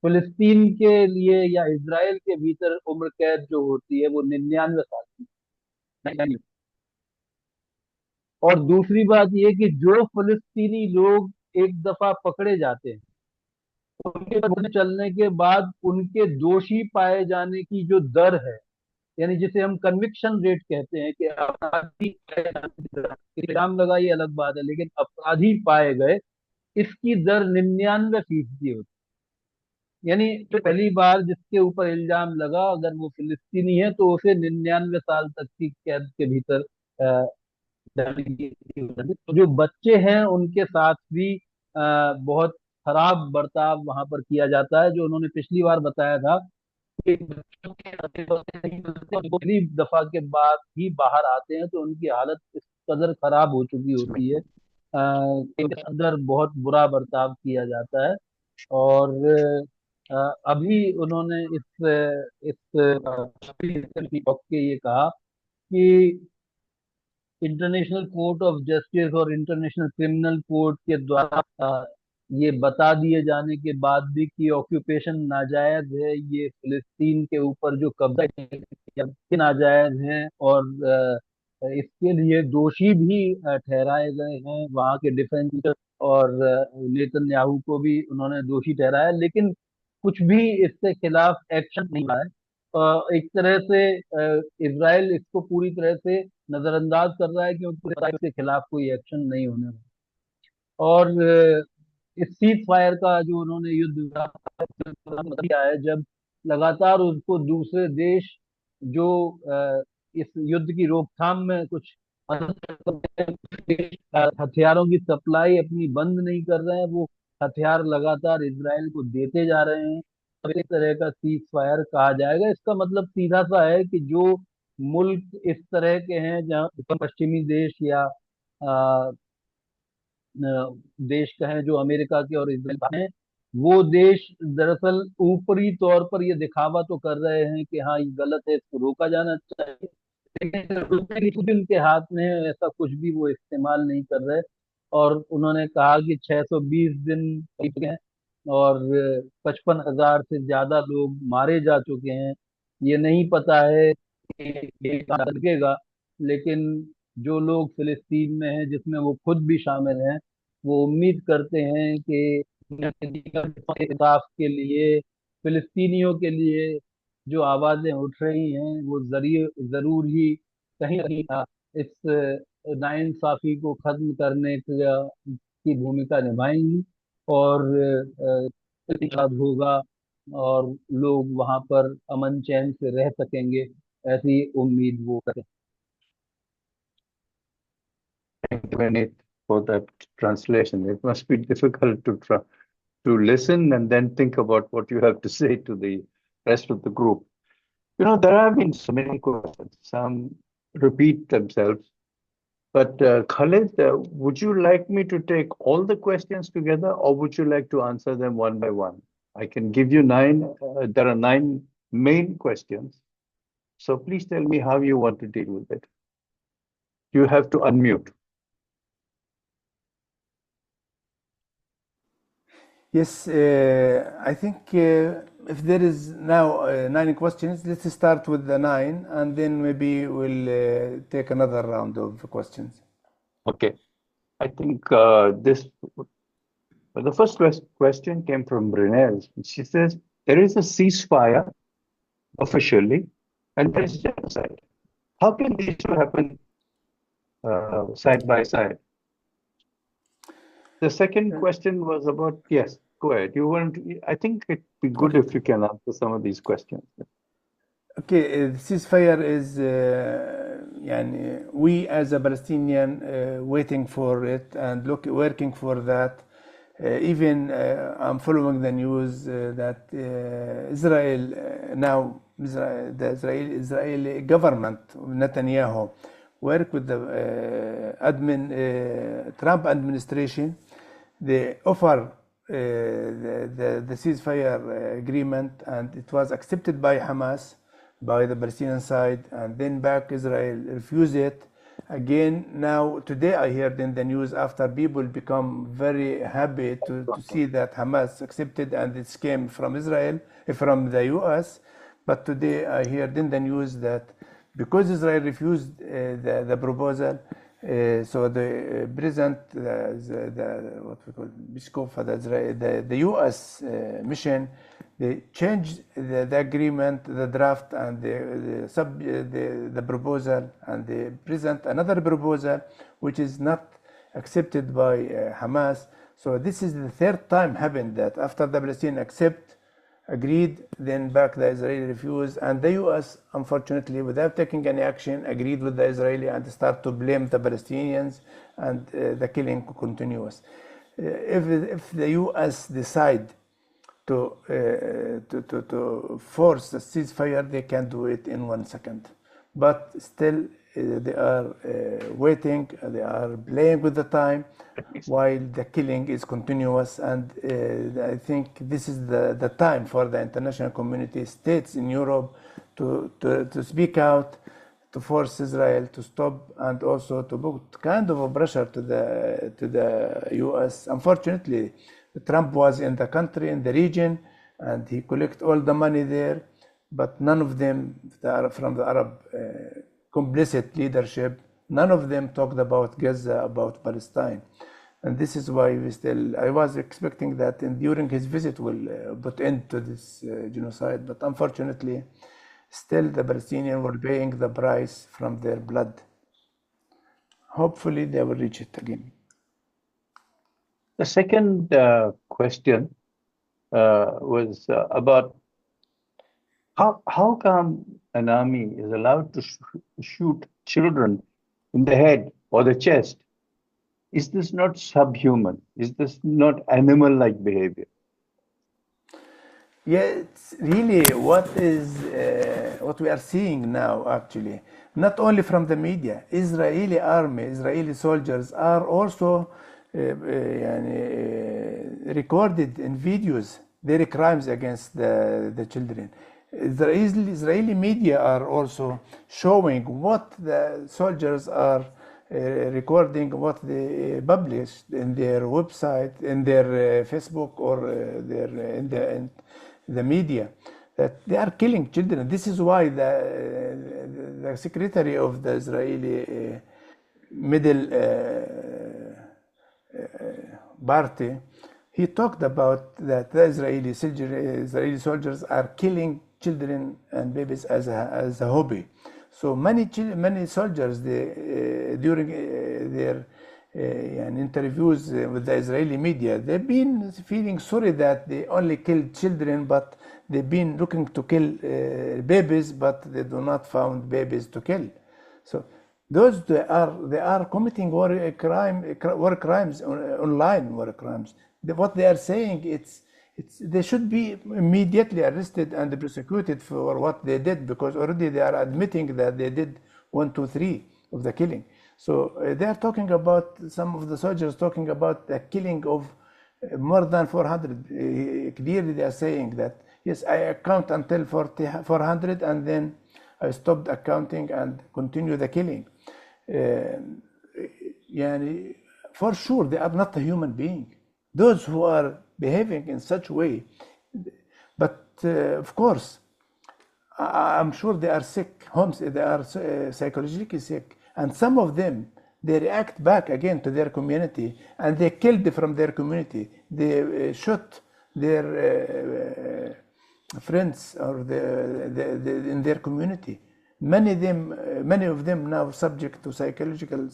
फिलिस्तीन के लिए या इजराइल के भीतर उम्र कैद जो होती है वो 99 साल की नहीं। और दूसरी बात ये कि जो फिलिस्तीनी लोग एक दफा पकड़े जाते हैं, उनके गोली चलने के बाद उनके दोषी पाए जाने की जो दर है, यानी जिसे हम कन्विक्शन रेट कहते हैं कि अपराधी इल्जाम लगा, ये अलग बात है, लेकिन अपराधी पाए गए, इसकी दर 99% होती है। यानी तो पहली बार जिसके ऊपर इल्जाम लगा अगर वो फिलिस्तीनी है तो उसे 99 साल तक की कैद के भीतर तो जो बच्चे हैं उनके साथ भी बहुत खराब बर्ताव वहां पर किया जाता है, जो उन्होंने पिछली बार बताया था कि बच्चों के पहली दफा के बाद ही बाहर आते हैं तो उनकी हालत इस कदर खराब हो चुकी होती है कि उनके अंदर बहुत बुरा बर्ताव किया जाता है। और अभी उन्होंने इस के ये कहा कि इंटरनेशनल कोर्ट ऑफ जस्टिस और इंटरनेशनल क्रिमिनल कोर्ट के द्वारा ये बता दिए जाने के बाद भी कि ऑक्यूपेशन नाजायज है, ये फिलिस्तीन के ऊपर जो कब्जा नाजायज है, और इसके लिए दोषी भी ठहराए गए हैं। वहां के डिफेंस और नेतन्याहू को भी उन्होंने दोषी ठहराया, लेकिन कुछ भी इसके खिलाफ एक्शन नहीं आया है। एक तरह से इजराइल इसको पूरी तरह से नजरअंदाज कर रहा है कि उसके खिलाफ कोई एक्शन नहीं होने वाला। और इस सीज फायर का जो उन्होंने युद्ध किया है, जब लगातार उसको दूसरे देश जो इस युद्ध की रोकथाम में कुछ हथियारों की सप्लाई अपनी बंद नहीं कर रहे हैं, वो हथियार लगातार इसराइल को देते जा रहे हैं, तो इस तरह का सीज फायर कहा जाएगा। इसका मतलब सीधा सा है कि जो मुल्क इस तरह के हैं जहाँ पश्चिमी देश या देश कहें जो अमेरिका के और इसराइल हैं, वो देश दरअसल ऊपरी तौर पर ये दिखावा तो कर रहे हैं कि हाँ ये गलत है, इसको रोका जाना चाहिए, लेकिन रोकने की कुछ उनके हाथ में है, ऐसा कुछ भी वो इस्तेमाल नहीं कर रहे। और उन्होंने कहा कि 620 दिन हैं और 55,000 से ज्यादा लोग मारे जा चुके हैं। ये नहीं पता है कि ये लगेगा, लेकिन जो लोग फिलिस्तीन में हैं, जिसमें वो खुद भी शामिल हैं, वो उम्मीद करते हैं कि इंसाफ के लिए, फिलिस्तीनियों के लिए जो आवाजें उठ रही हैं, वो जरिए जरूर ही कहीं ना कहीं इस नाइंसाफी को खत्म करने की भूमिका निभाएंगी, और होगा और लोग वहां पर अमन चैन से रह सकेंगे, ऐसी उम्मीद वो करें। Thank you, Vinit, for that translation. It must be difficult to listen and then think about what you have to say to the rest of the group. You know, there have been so many questions. Some repeat themselves. But Khaled, would you like me to take all the questions together, or would you like to answer them one by one? I can give you 9. There are 9 main questions. So please tell me how you want to deal with it. You have to unmute. Yes, I think if there is now 9 questions, let's start with the 9, and then maybe we'll take another round of questions. Okay. I think the first question came from Renelle. She says, there is a ceasefire officially, and there is genocide. How can these two happen side by side? The second question was about, yes, go ahead. I think it'd be good if you can answer some of these questions. Okay, the ceasefire is we as a Palestinian waiting for it and working for that. Even I'm following the news that Israel now the Israeli government Netanyahu work with the Trump administration. They offer the ceasefire agreement, and it was accepted by Hamas, by the Palestinian side, and then back Israel refused it. Again, now today I heard in the news after people become very happy to see that Hamas accepted and it came from Israel, from the US. But today I heard in the news that because Israel refused the proposal, so the president, what we call the U.S. mission, they changed the agreement, the draft, and the proposal, and they present another proposal which is not accepted by Hamas. So this is the third time happened that after the Palestinians agreed, then back the Israeli refused, and the U.S. unfortunately, without taking any action, agreed with the Israeli and start to blame the Palestinians, and the killing continues. If the U.S. decide to force a ceasefire, they can do it in 1 second, but still they are waiting, they are playing with the time while the killing is continuous. And I think this is the time for the international community, states in Europe, to speak out, to force Israel to stop, and also to put kind of a pressure to the U.S. Unfortunately, Trump was in the country, in the region, and he collect all the money there, but none of them from the Arab complicit leadership, none of them talked about Gaza, about Palestine. And this is why I was expecting that during his visit will put end to this genocide, but unfortunately, still the Palestinians were paying the price from their blood. Hopefully they will reach it again. The second question was about how come an army is allowed to shoot children in the head or the chest? Is this not subhuman? Is this not animal-like behavior? Yeah, it's really what we are seeing now, actually. Not only from the media, Israeli army, Israeli soldiers are also recorded in videos their crimes against the children. The Israeli media are also showing what the soldiers are recording, what they published in their website, in their Facebook, or in the media, that they are killing children. This is why the secretary of the Israeli middle party, he talked about that the Israeli soldiers are killing children and babies as a hobby. So many soldiers, during their interviews with the Israeli media, they've been feeling sorry that they only killed children, but they've been looking to kill babies, but they do not found babies to kill. So those they are committing war crimes, online war crimes. What they are saying, they should be immediately arrested and prosecuted for what they did, because already they are admitting that they did 1, 2, 3 of the killing. So they are talking about, some of the soldiers talking about the killing of more than 400. Clearly they are saying that, yes, I count until 400 and then I stopped accounting and continue the killing. For sure they are not a human being, those who are behaving in such a way. But of course, I'm sure they are sick, they are psychologically sick, and some of them, they react back again to their community, and they killed from their community. They shot their friends or in their community. Many of them now subject to psychological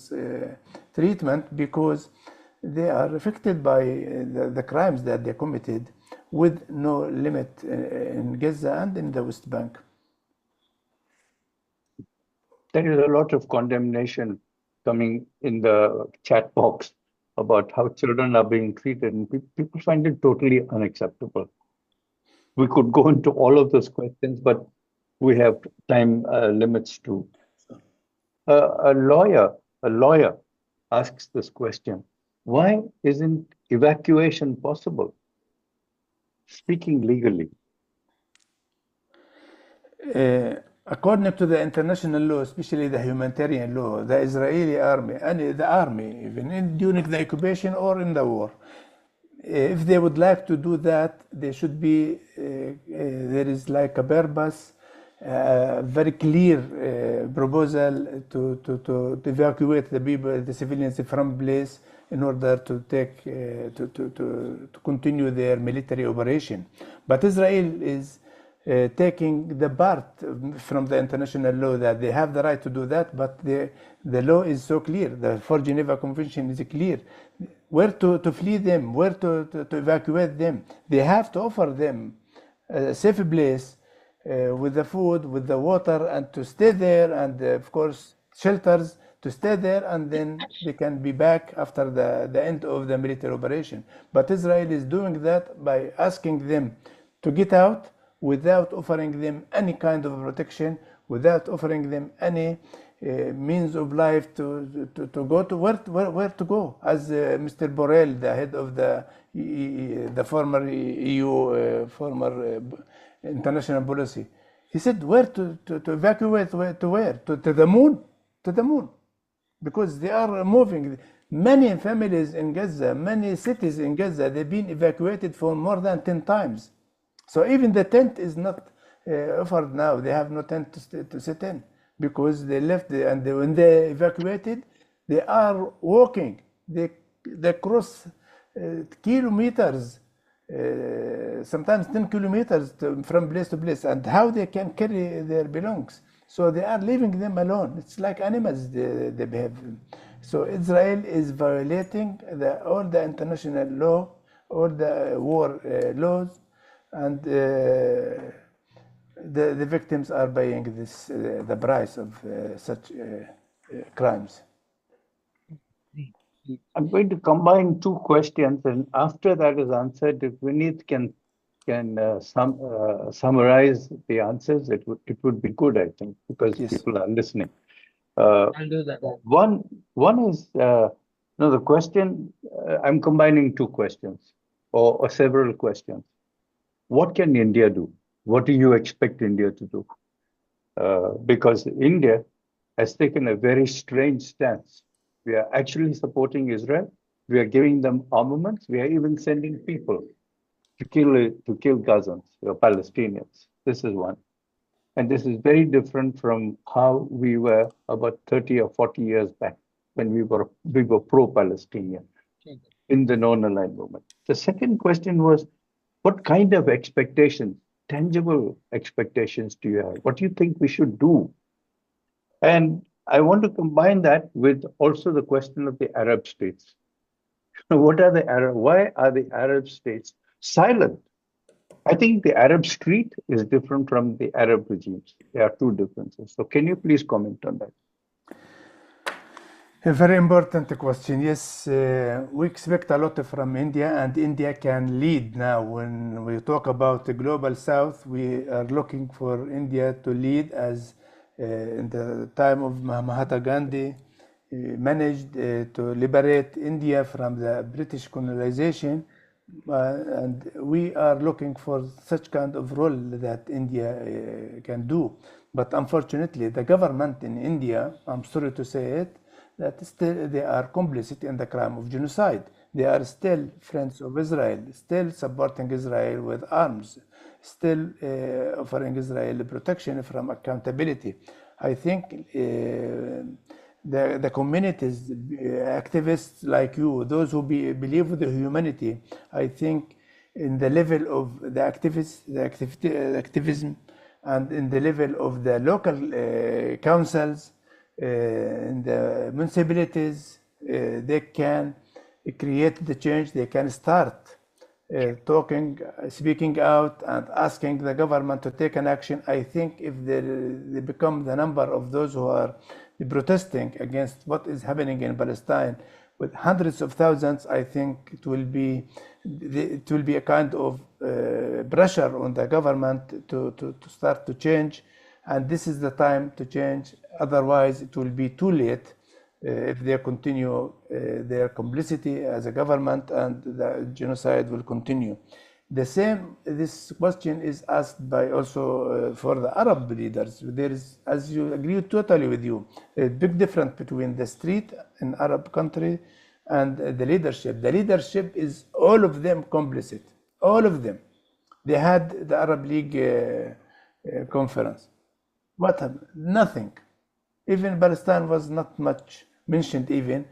treatment because they are affected by the crimes that they committed with no limit in Gaza and in the West Bank. There is a lot of condemnation coming in the chat box about how children are being treated, and people find it totally unacceptable. We could go into all of those questions, but we have time limits too. A lawyer asks this question: why isn't evacuation possible? Speaking legally. According to the international law, especially the humanitarian law, the Israeli army and the army, even during the occupation or in the war, if they would like to do that, they should be, there is like a purpose, very clear proposal to evacuate the people, the civilians from place in order to take, to continue their military operation. But Israel is taking the part from the international law that they have the right to do that, but the law is so clear. The 4 Geneva Convention is clear. Where to flee them, where to evacuate them. They have to offer them a safe place with the food, with the water, and to stay there, and of course shelters to stay there, and then they can be back after the end of the military operation. But Israel is doing that by asking them to get out without offering them any kind of protection, without offering them any means of life to go to where to go. As Mr. Borrell, the head of the former EU former international policy, he said where to evacuate, where to the moon, because they are moving. Many families in Gaza, many cities in Gaza, they've been evacuated for more than 10 times. So even the tent is not offered now. They have no tent to sit in because they left, and when they evacuated, they are walking. They cross kilometers, sometimes 10 kilometers from place to place, and how they can carry their belongings. So they are leaving them alone. It's like animals they behave. So Israel is violating all the international law, all the war laws, and the victims are paying the price of such crimes. I'm going to combine 2 questions, and after that is answered, if Vineet can summarize the answers, it would be good, I think, because Yes. people are listening. I'll do that. One is the question. I'm combining 2 questions or several questions. What can India do? What do you expect India to do? Because India has taken a very strange stance. We are actually supporting Israel. We are giving them armaments. We are even sending people to kill Gazans or Palestinians. This is one. And this is very different from how we were about 30 or 40 years back when we were pro-Palestinian in the non-aligned movement. The second question was, what kind of expectations, tangible expectations do you have? What do you think we should do? And I want to combine that with also the question of the Arab states. Why are the Arab states silent? I think the Arab street is different from the Arab regimes. There are 2 differences. So can you please comment on that? A very important question. Yes, we expect a lot from India, and India can lead now. When we talk about the global south, we are looking for India to lead, as in the time of Mahatma Gandhi managed to liberate India from the British colonization. And we are looking for such kind of role that India can do. But unfortunately, the government in India, I'm sorry to say it, that still they are complicit in the crime of genocide. They are still friends of Israel, still supporting Israel with arms, still offering Israel protection from accountability. I think the communities, activists like you, those who believe in the humanity, I think in the level of the activism, and in the level of the local councils, in the municipalities, they can create the change. They can start speaking out and asking the government to take an action. I think if they become the number of those who are protesting against what is happening in Palestine with hundreds of thousands, I think it will be a kind of pressure on the government to start to change, and this is the time to change. Otherwise, it will be too late if they continue their complicity as a government, and the genocide will continue. This question is asked by also for the Arab leaders. There is, as you agree totally with you, a big difference between the street in Arab country and the leadership. The leadership is all of them complicit, all of them. They had the Arab League conference. What happened? Nothing. Even Palestine was not much mentioned even.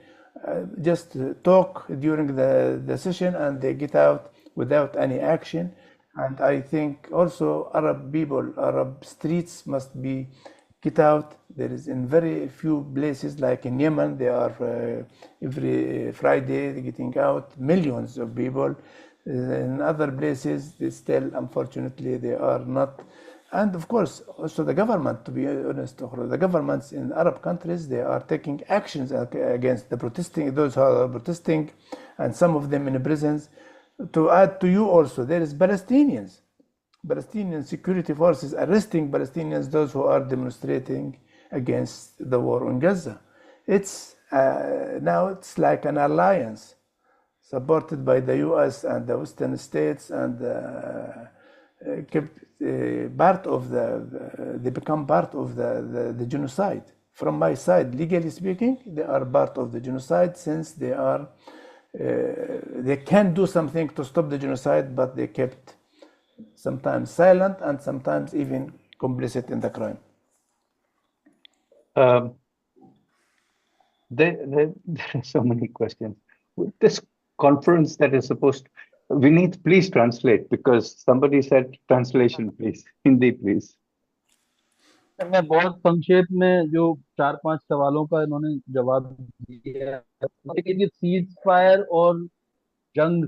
Just talk during the session and they get out without any action. And I think also Arab people, Arab streets must be get out. There is in very few places, like in Yemen, they are every Friday getting out millions of people. In other places, they still, unfortunately, they are not. And of course, also the government, to be honest, the governments in Arab countries, they are taking actions against the protesting, those who are protesting, and some of them in prisons. To add to you also, there is Palestinian security forces arresting Palestinians, those who are demonstrating against the war on Gaza. It's now it's like an alliance supported by the U.S. and the Western states, and kept part of they become part of the genocide. From my side, legally speaking, they are part of the genocide, since they are they can do something to stop the genocide, but they kept sometimes silent and sometimes even complicit in the crime. There are so many questions. This conference that is supposed, we need, please translate, because somebody said translation, please. Hindi, please. मैं बहुत संक्षेप में जो 4-5 सवालों का इन्होंने जवाब दिया, सीज फायर और जंग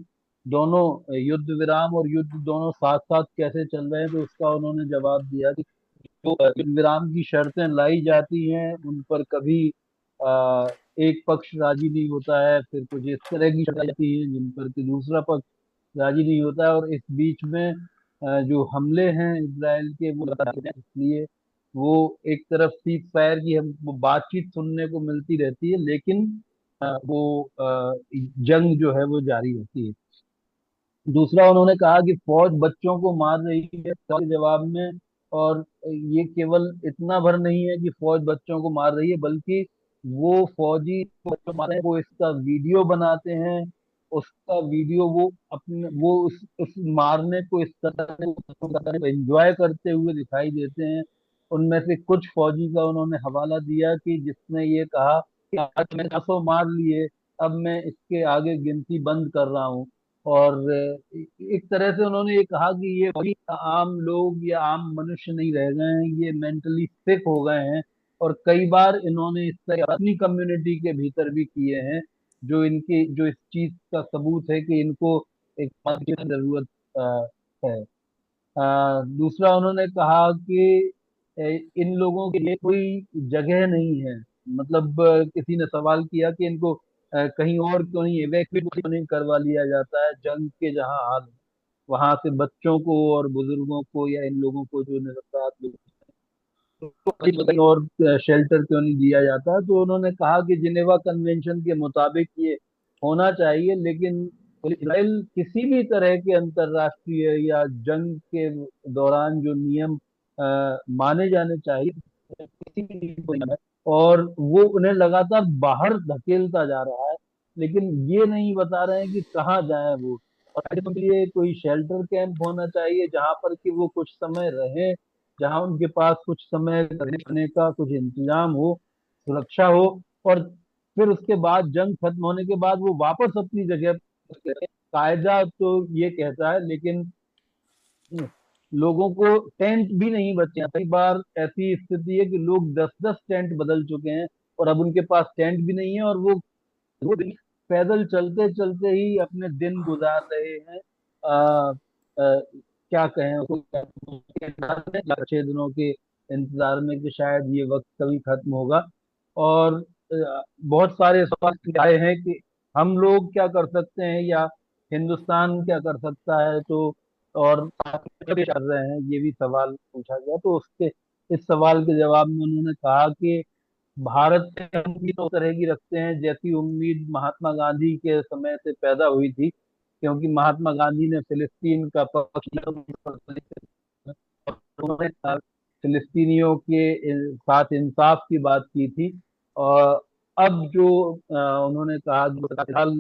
दोनों, युद्ध विराम और युद्ध दोनों साथ साथ कैसे चल रहे हैं, तो उसका उन्होंने जवाब दिया कि जो युद्ध विराम की शर्तें लाई जाती हैं उन पर कभी एक पक्ष राजी नहीं होता है, फिर कुछ इस तरह की शर्तें जाती हैं जिन पर कि दूसरा पक्ष राजी नहीं होता है, और इस बीच में जो हमले हैं इजराइल के वो लगातार हैं, इसलिए वो एक तरफ सीज फायर की वो बातचीत सुनने को मिलती रहती है, लेकिन वो जंग जो है वो जारी रहती है। दूसरा उन्होंने कहा कि फौज बच्चों को मार रही है के जवाब में, और ये केवल इतना भर नहीं है कि फौज बच्चों को मार रही है, बल्कि वो फौजी बच्चों मार रहे हैं, वो इसका वीडियो बनाते हैं, उसका वीडियो वो अपने वो उस मारने को इस तरह एंजॉय करते हुए दिखाई देते हैं। उनमें से कुछ फौजी का उन्होंने हवाला दिया कि जिसने ये कहा कि आज मैंने 400 मार लिए, अब मैं इसके आगे गिनती बंद कर रहा हूँ। और एक तरह से उन्होंने ये कहा कि ये वही आम लोग या आम मनुष्य नहीं रह गए हैं, ये मेंटली सिक हो गए हैं, और कई बार इन्होंने इस तरह अपनी कम्युनिटी के भीतर भी किए हैं, जो इस चीज का सबूत है कि इनको एक मदद की जरूरत है। दूसरा उन्होंने कहा कि इन लोगों के लिए कोई जगह नहीं है, मतलब किसी ने सवाल किया कि इनको कहीं और क्यों नहीं इवैक्यूएट नहीं करवा लिया जाता है, जंग के जहां हाल है वहां से बच्चों को और बुजुर्गों को या इन लोगों को जो निरपराध लोग तो कहीं और शेल्टर क्यों नहीं दिया जाता। तो उन्होंने कहा कि जिनेवा कन्वेंशन के मुताबिक ये होना चाहिए, लेकिन इसराइल किसी भी तरह के अंतरराष्ट्रीय या जंग के दौरान जो नियम माने जाने चाहिए किसी भी नियम को नहीं माना है, और वो उन्हें लगातार बाहर धकेलता जा रहा है, लेकिन ये नहीं बता रहे हैं कि कहाँ जाए वो। और उनके लिए कोई शेल्टर कैंप होना चाहिए जहां पर कि वो कुछ समय रहे, जहां उनके पास कुछ समय रहने का कुछ इंतजाम हो, सुरक्षा हो, और फिर उसके बाद जंग खत्म होने के बाद वो वापस अपनी जगह पर रहे। कायदा तो ये कहता है, लेकिन लोगों को टेंट भी नहीं बचे हैं। कई बार ऐसी स्थिति है कि लोग 10-10 टेंट बदल चुके हैं और अब उनके पास टेंट भी नहीं है, और वो पैदल चलते चलते ही अपने दिन गुजार रहे हैं। क्या कहें उसको, इंतजार में, 6 दिनों के इंतजार में कि शायद ये वक्त कभी खत्म होगा। और बहुत सारे सवाल आए हैं कि हम लोग क्या कर सकते हैं या हिंदुस्तान क्या कर सकता है, तो और बाकी देश कर रहे हैं, ये भी सवाल पूछा गया। तो उसके इस सवाल के जवाब में उन्होंने कहा कि भारत से हम उम्मीद उस तरह की रखते हैं जैसी उम्मीद महात्मा गांधी के समय से पैदा हुई थी, क्योंकि महात्मा गांधी ने फिलिस्तीन का पक्ष लिया, उन्होंने फिलिस्तीनियों के साथ इंसाफ की बात की थी। और अब जो उन्होंने कहा जो फिलहाल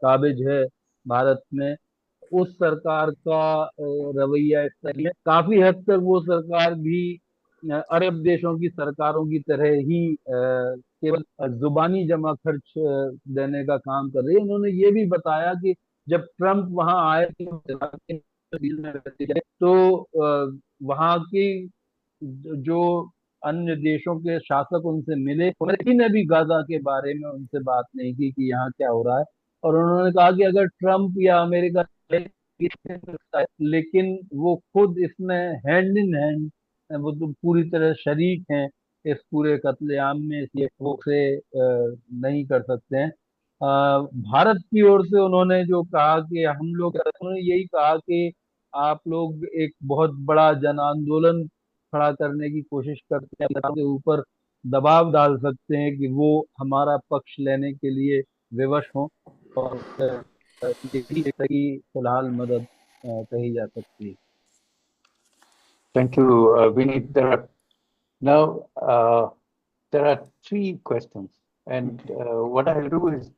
काबिज है भारत में, उस सरकार का रवैया इस तरह है, काफी हद तक वो सरकार भी अरब देशों की सरकारों की तरह ही केवल जुबानी जमा खर्च देने का काम कर रही है। उन्होंने ये भी बताया कि जब ट्रम्प वहां आए तो वहां की जो अन्य देशों के शासक उनसे मिले, किसी ने भी गाजा के बारे में उनसे बात नहीं की कि यहाँ क्या हो रहा है। और उन्होंने कहा कि अगर ट्रम्प या अमेरिका, लेकिन वो खुद इसमें हैंड इन हैंड, वो तो पूरी तरह शरीक हैं इस पूरे कत्लेआम में, इसलिए वो से नहीं कर सकते हैं। भारत की ओर से उन्होंने जो कहा कि हम लोग, उन्होंने यही कहा कि आप लोग एक बहुत बड़ा जन आंदोलन खड़ा करने की कोशिश करते हैं, सरकार के ऊपर दबाव डाल सकते हैं कि वो हमारा पक्ष लेने के लिए विवश हों। और यही एक की फिलहाल मदद कही जा सकती है। Thank you, Vineet. There are 3 questions, and what I'll do is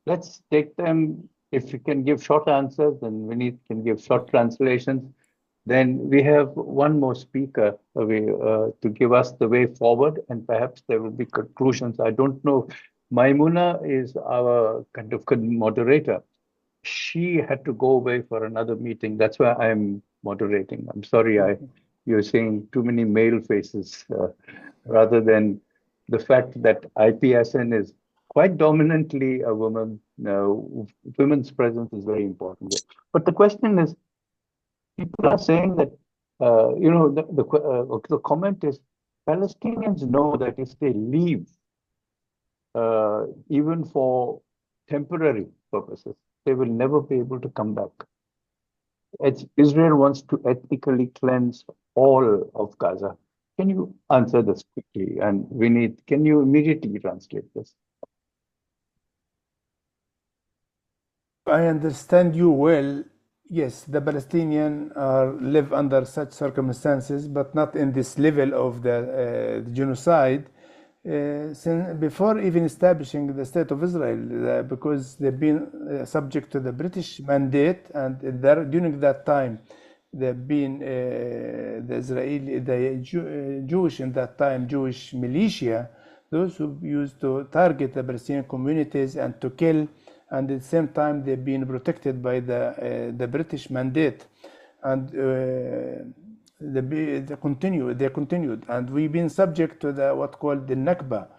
let's take them. If you can give short answers, and Vineet can give short translations. Then we have one more speaker to give us the way forward, and perhaps there will be conclusions. I don't know. Maimuna is our kind of moderator. She had to go away for another meeting. That's why I'm moderating. I'm sorry, you're seeing too many male faces rather than the fact that IPSN is quite dominantly a woman. Women's presence is very important here. But the question is, people are saying that, the comment is, Palestinians know that if they leave, even for temporary purposes, they will never be able to come back. Israel wants to ethnically cleanse all of Gaza. Can you answer this quickly? And Vineet, can you immediately translate this? I understand you well. Yes, the Palestinians live under such circumstances, but not in this level of the genocide. Since before even establishing the state of Israel, because they've been subject to the British mandate, and during that time, they've been the Israeli, Jewish in that time, Jewish militia, those who used to target the Palestinian communities and to kill. And at the same time, they've been protected by the British mandate, and they continued, and we've been subject to what called the Nakba.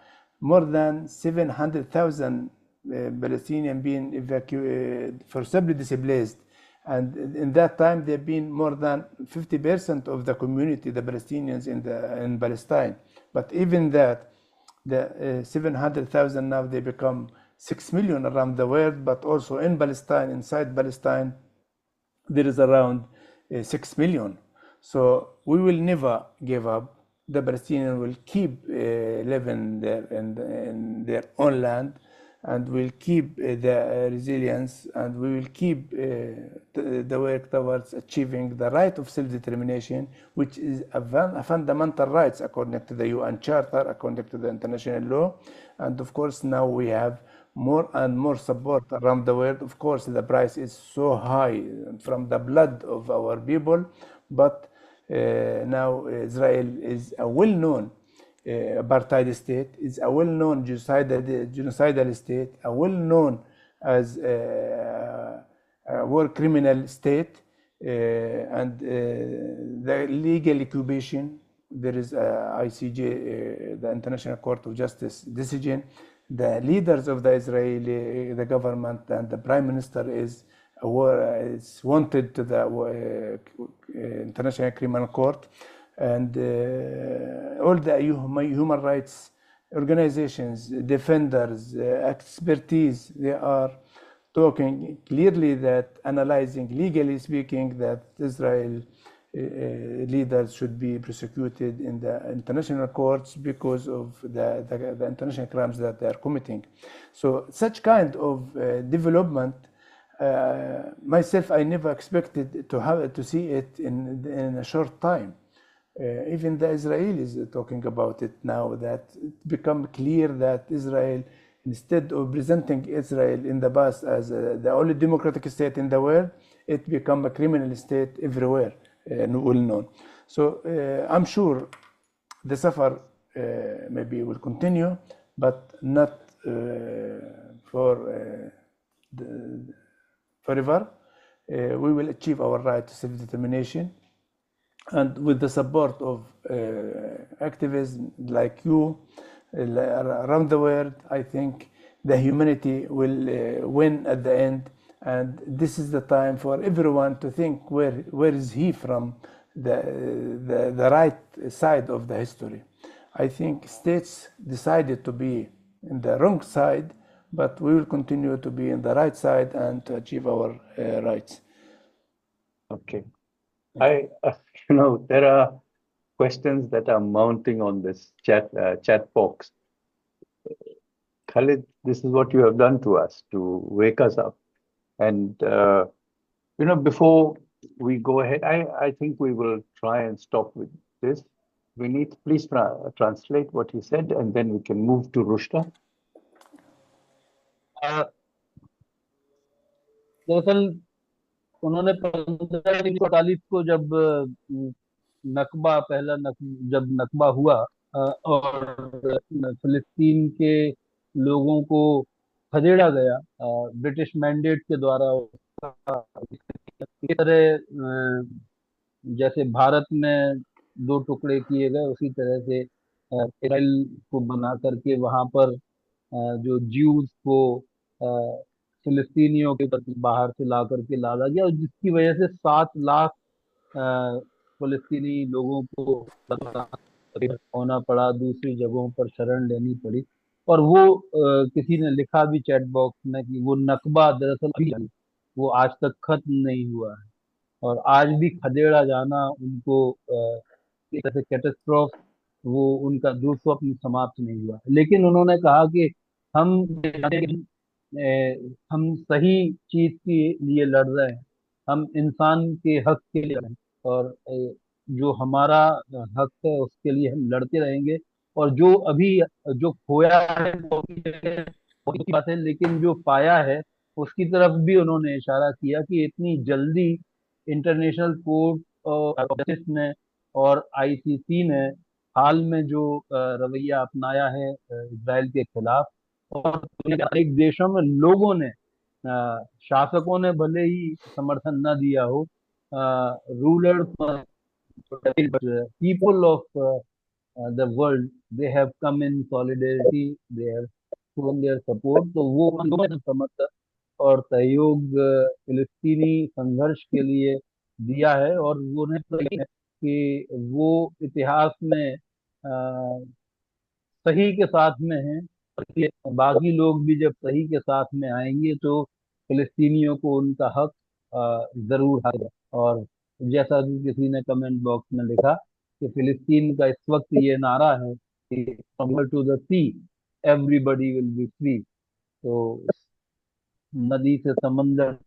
More than 700,000 Palestinians being forcibly displaced, and in that time there've been more than 50% of the community, the Palestinians in Palestine. But even that, the 700,000 now they become 6 million around the world, but also in Palestine, inside Palestine, there is around 6 million. So we will never give up. The Palestinians will keep living there in their own land, and will keep the resilience, and we will keep the work towards achieving the right of self-determination, which is a fundamental right according to the UN Charter, according to the international law. And of course, now we have more and more support around the world. Of course, the price is so high from the blood of our people, but now Israel is a well-known apartheid state, is a well-known genocidal state, a well-known as a war criminal state, and the legal occupation. There is ICJ, the International Court of Justice decision. The leaders of the Israeli, the government, and the prime minister is is wanted to the International Criminal Court, and all the human rights organizations, defenders, expertise, they are talking clearly that, analyzing legally speaking, that Israel leaders should be prosecuted in the international courts because of the international crimes that they are committing. So such kind of development, myself, I never expected to see it in a short time. Even the Israelis are talking about it now, that it become clear that Israel, instead of presenting Israel in the past as the only democratic state in the world, it become a criminal state everywhere, well known. So I'm sure the suffer maybe will continue, but not for forever. We will achieve our right to self-determination, and with the support of activists like you around the world, I think the humanity will win at the end. And this is the time for everyone to think where is he from, the right side of the history. I think states decided to be in the wrong side, but we will continue to be in the right side and to achieve our rights. Okay. There are questions that are mounting on this chat box. Khaled, this is what you have done to us to wake us up. And, before we go ahead, I think we will try and stop with this. We need, please translate what he said, and then we can move to Rushta. दरअसल उन्होंने 1548 को जब जब नकबा हुआ और फिलिस्तीन के लोगों को खदेड़ा गया ब्रिटिश मैंडेट के द्वारा, इस तरह जैसे भारत में दो टुकड़े किए गए, उसी तरह से इजराइल को बना करके वहां पर जो ज्यूज को फिलिस्तीनियों के बाहर से ला करके लादा गया, और जिसकी वजह से 7 लाख फिलिस्तीनी लोगों को होना पड़ा, दूसरी जगहों पर शरण लेनी पड़ी। और वो किसी ने लिखा भी चैट बॉक्स में कि वो नकबा दरअसल अभी वो आज तक खत्म नहीं हुआ है, और आज भी खदेड़ा जाना उनको एक तरह से कैटेस्ट्रॉफ, वो उनका दुर्स्वप्न समाप्त नहीं हुआ। लेकिन उन्होंने कहा कि हम हम सही चीज के लिए लड़ रहे हैं, हम इंसान के हक के लिए लड़ रहे हैं, और जो हमारा हक है उसके लिए हम लड़ते रहेंगे। और जो अभी जो खोया है वो की बात है, लेकिन जो पाया है उसकी तरफ भी उन्होंने इशारा किया कि इतनी जल्दी इंटरनेशनल कोर्ट ऑफ जस्टिस ने और आईसीसी ने हाल में जो रवैया अपनाया है इजराइल के खिलाफ, और अनेक देशों में लोगों ने, शासकों ने भले ही समर्थन न दिया हो, rulers, people of the world, they have come in solidarity, they have shown their support। तो वो समर्थन और सहयोग फिलिस्तीनी संघर्ष के लिए दिया है, और वो है कि वो इतिहास में सही के साथ में है। बाकी लोग भी जब सही के साथ में आएंगे तो फिलिस्तीनियों को उनका हक जरूर आएगा। और जैसा कि किसी ने कमेंट बॉक्स में लिखा कि फिलिस्तीन का इस वक्त ये नारा है कि from to the sea everybody will be free. तो नदी से समंदर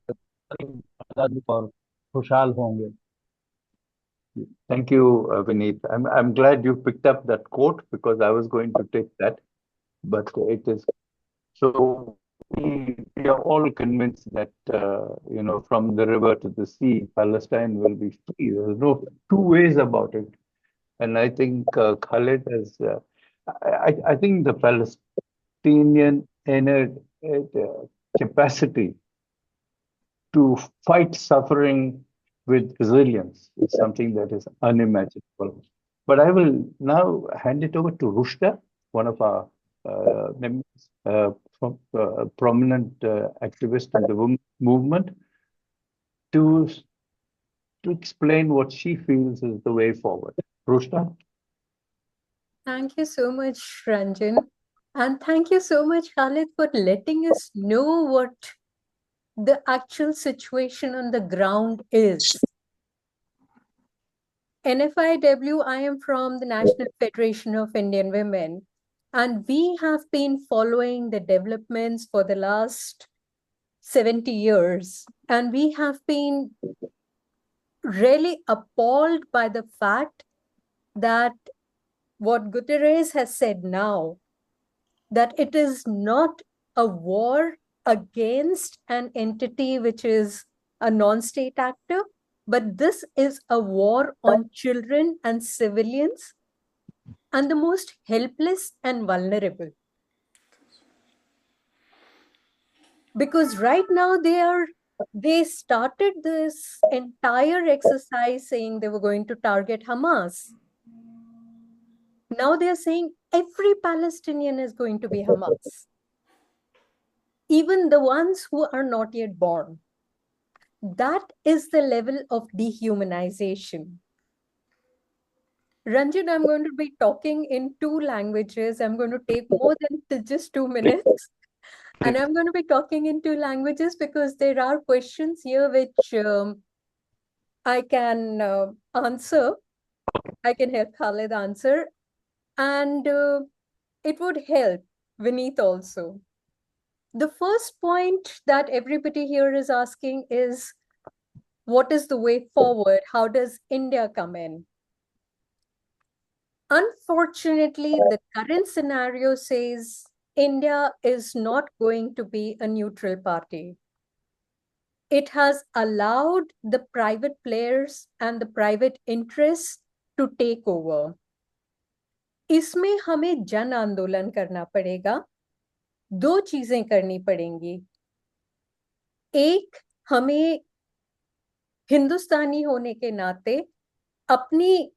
और खुशहाल होंगे। Thank you, Vineet. I'm glad you picked up that quote, because I was going to take that, but it is so. We are all convinced that from the river to the sea, Palestine will be free. There's no two ways about it, and I think Khaled has. I think the Palestinian inner capacity to fight suffering with resilience is something that is unimaginable. But I will now hand it over to Rushta, one of our members, prominent activist in the movement, to explain what she feels is the way forward. Rushta? Thank you so much, Ranjan. And thank you so much, Khaled, for letting us know what the actual situation on the ground is. NFIW, I am from the National Federation of Indian Women, and we have been following the developments for the last 70 years. And we have been really appalled by the fact that what Guterres has said now, that it is not a war against an entity which is a non-state actor, but this is a war on children and civilians and the most helpless and vulnerable. Because right now they started this entire exercise saying they were going to target Hamas. Now they're saying every Palestinian is going to be Hamas, even the ones who are not yet born. That is the level of dehumanization. Ranjan, I'm going to be talking in 2 languages. I'm going to take more than just 2 minutes. And I'm going to be talking in 2 languages because there are questions here which I can answer. I can help Khaled answer. And it would help Vineet also. The first point that everybody here is asking is, what is the way forward? How does India come in? Unfortunately, the current scenario says India is not going to be a neutral party. It has allowed the private players and the private interests to take over. इसमें हमें जन आंदोलन करना पड़ेगा. 2 चीजें करनी पड़ेंगी. एक, हमें हिंदुस्तानी होने के नाते अपनी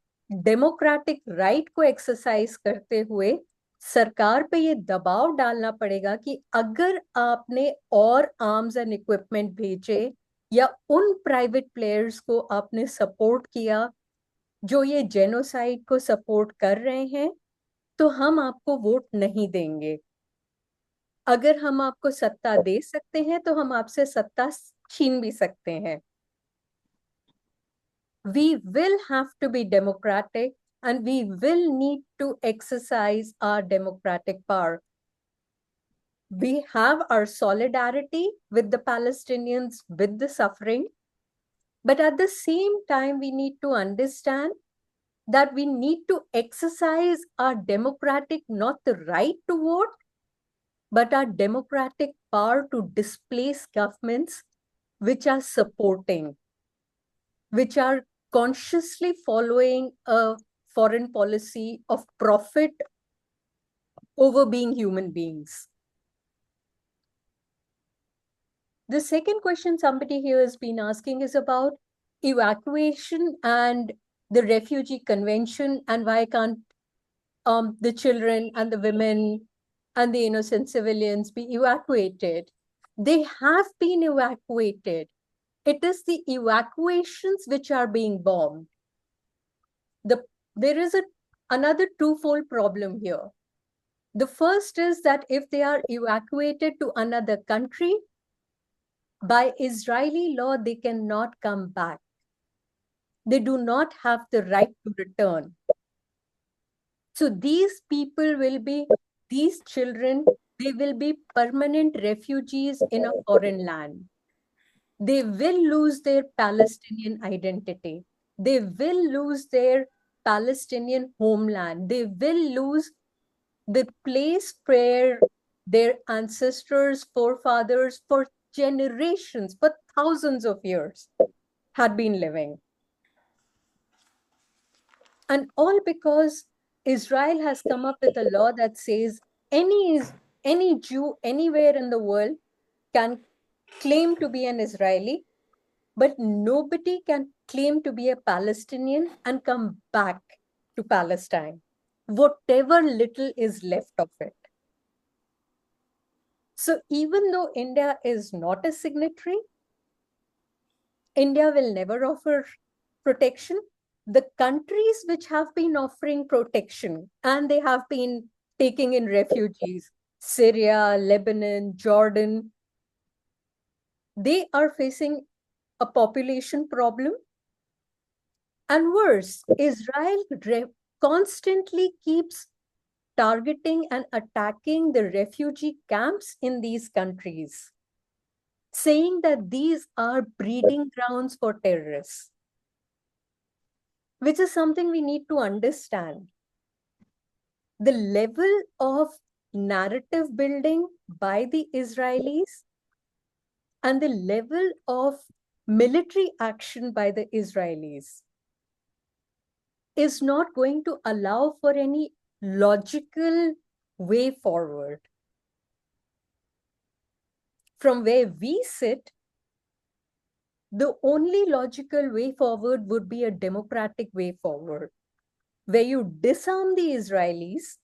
डेमोक्रेटिक राइट को एक्सरसाइज करते हुए सरकार पे ये दबाव डालना पड़ेगा कि अगर आपने और आर्म्स एंड इक्विपमेंट भेजे या उन प्राइवेट प्लेयर्स को आपने सपोर्ट किया जो ये जेनोसाइड को सपोर्ट कर रहे हैं, तो हम आपको वोट नहीं देंगे. अगर हम आपको सत्ता दे सकते हैं तो हम आपसे सत्ता छीन भी सकते हैं. We will have to be democratic and we will need to exercise our democratic power. We have our solidarity with the Palestinians, with the suffering, but at the same time, we need to understand that we need to exercise our democratic, not the right to vote, but our democratic power to displace governments which are supporting, which are consciously following a foreign policy of profit over being human beings. The second question somebody here has been asking is about evacuation and the refugee convention, and why can't the children and the women and the innocent civilians be evacuated? They have been evacuated. It is the evacuations which are being bombed. There is another twofold problem here. The first is that if they are evacuated to another country, by Israeli law, they cannot come back. They do not have the right to return. So these people will be, these children, they will be permanent refugees in a foreign land. They will lose their Palestinian identity. They will lose their Palestinian homeland. They will lose the place where their ancestors, forefathers, for generations, for thousands of years, had been living. And all because Israel has come up with a law that says any Jew anywhere in the world can claim to be an Israeli, but nobody can claim to be a Palestinian and come back to Palestine, whatever little is left of it. So even though India is not a signatory, India will never offer protection. The countries which have been offering protection and they have been taking in refugees, Syria, Lebanon, Jordan, they are facing a population problem. And worse, Israel constantly keeps targeting and attacking the refugee camps in these countries, saying that these are breeding grounds for terrorists, which is something we need to understand. The level of narrative building by the Israelis and the level of military action by the Israelis is not going to allow for any logical way forward. From where we sit, the only logical way forward would be a democratic way forward, where you disarm the Israelis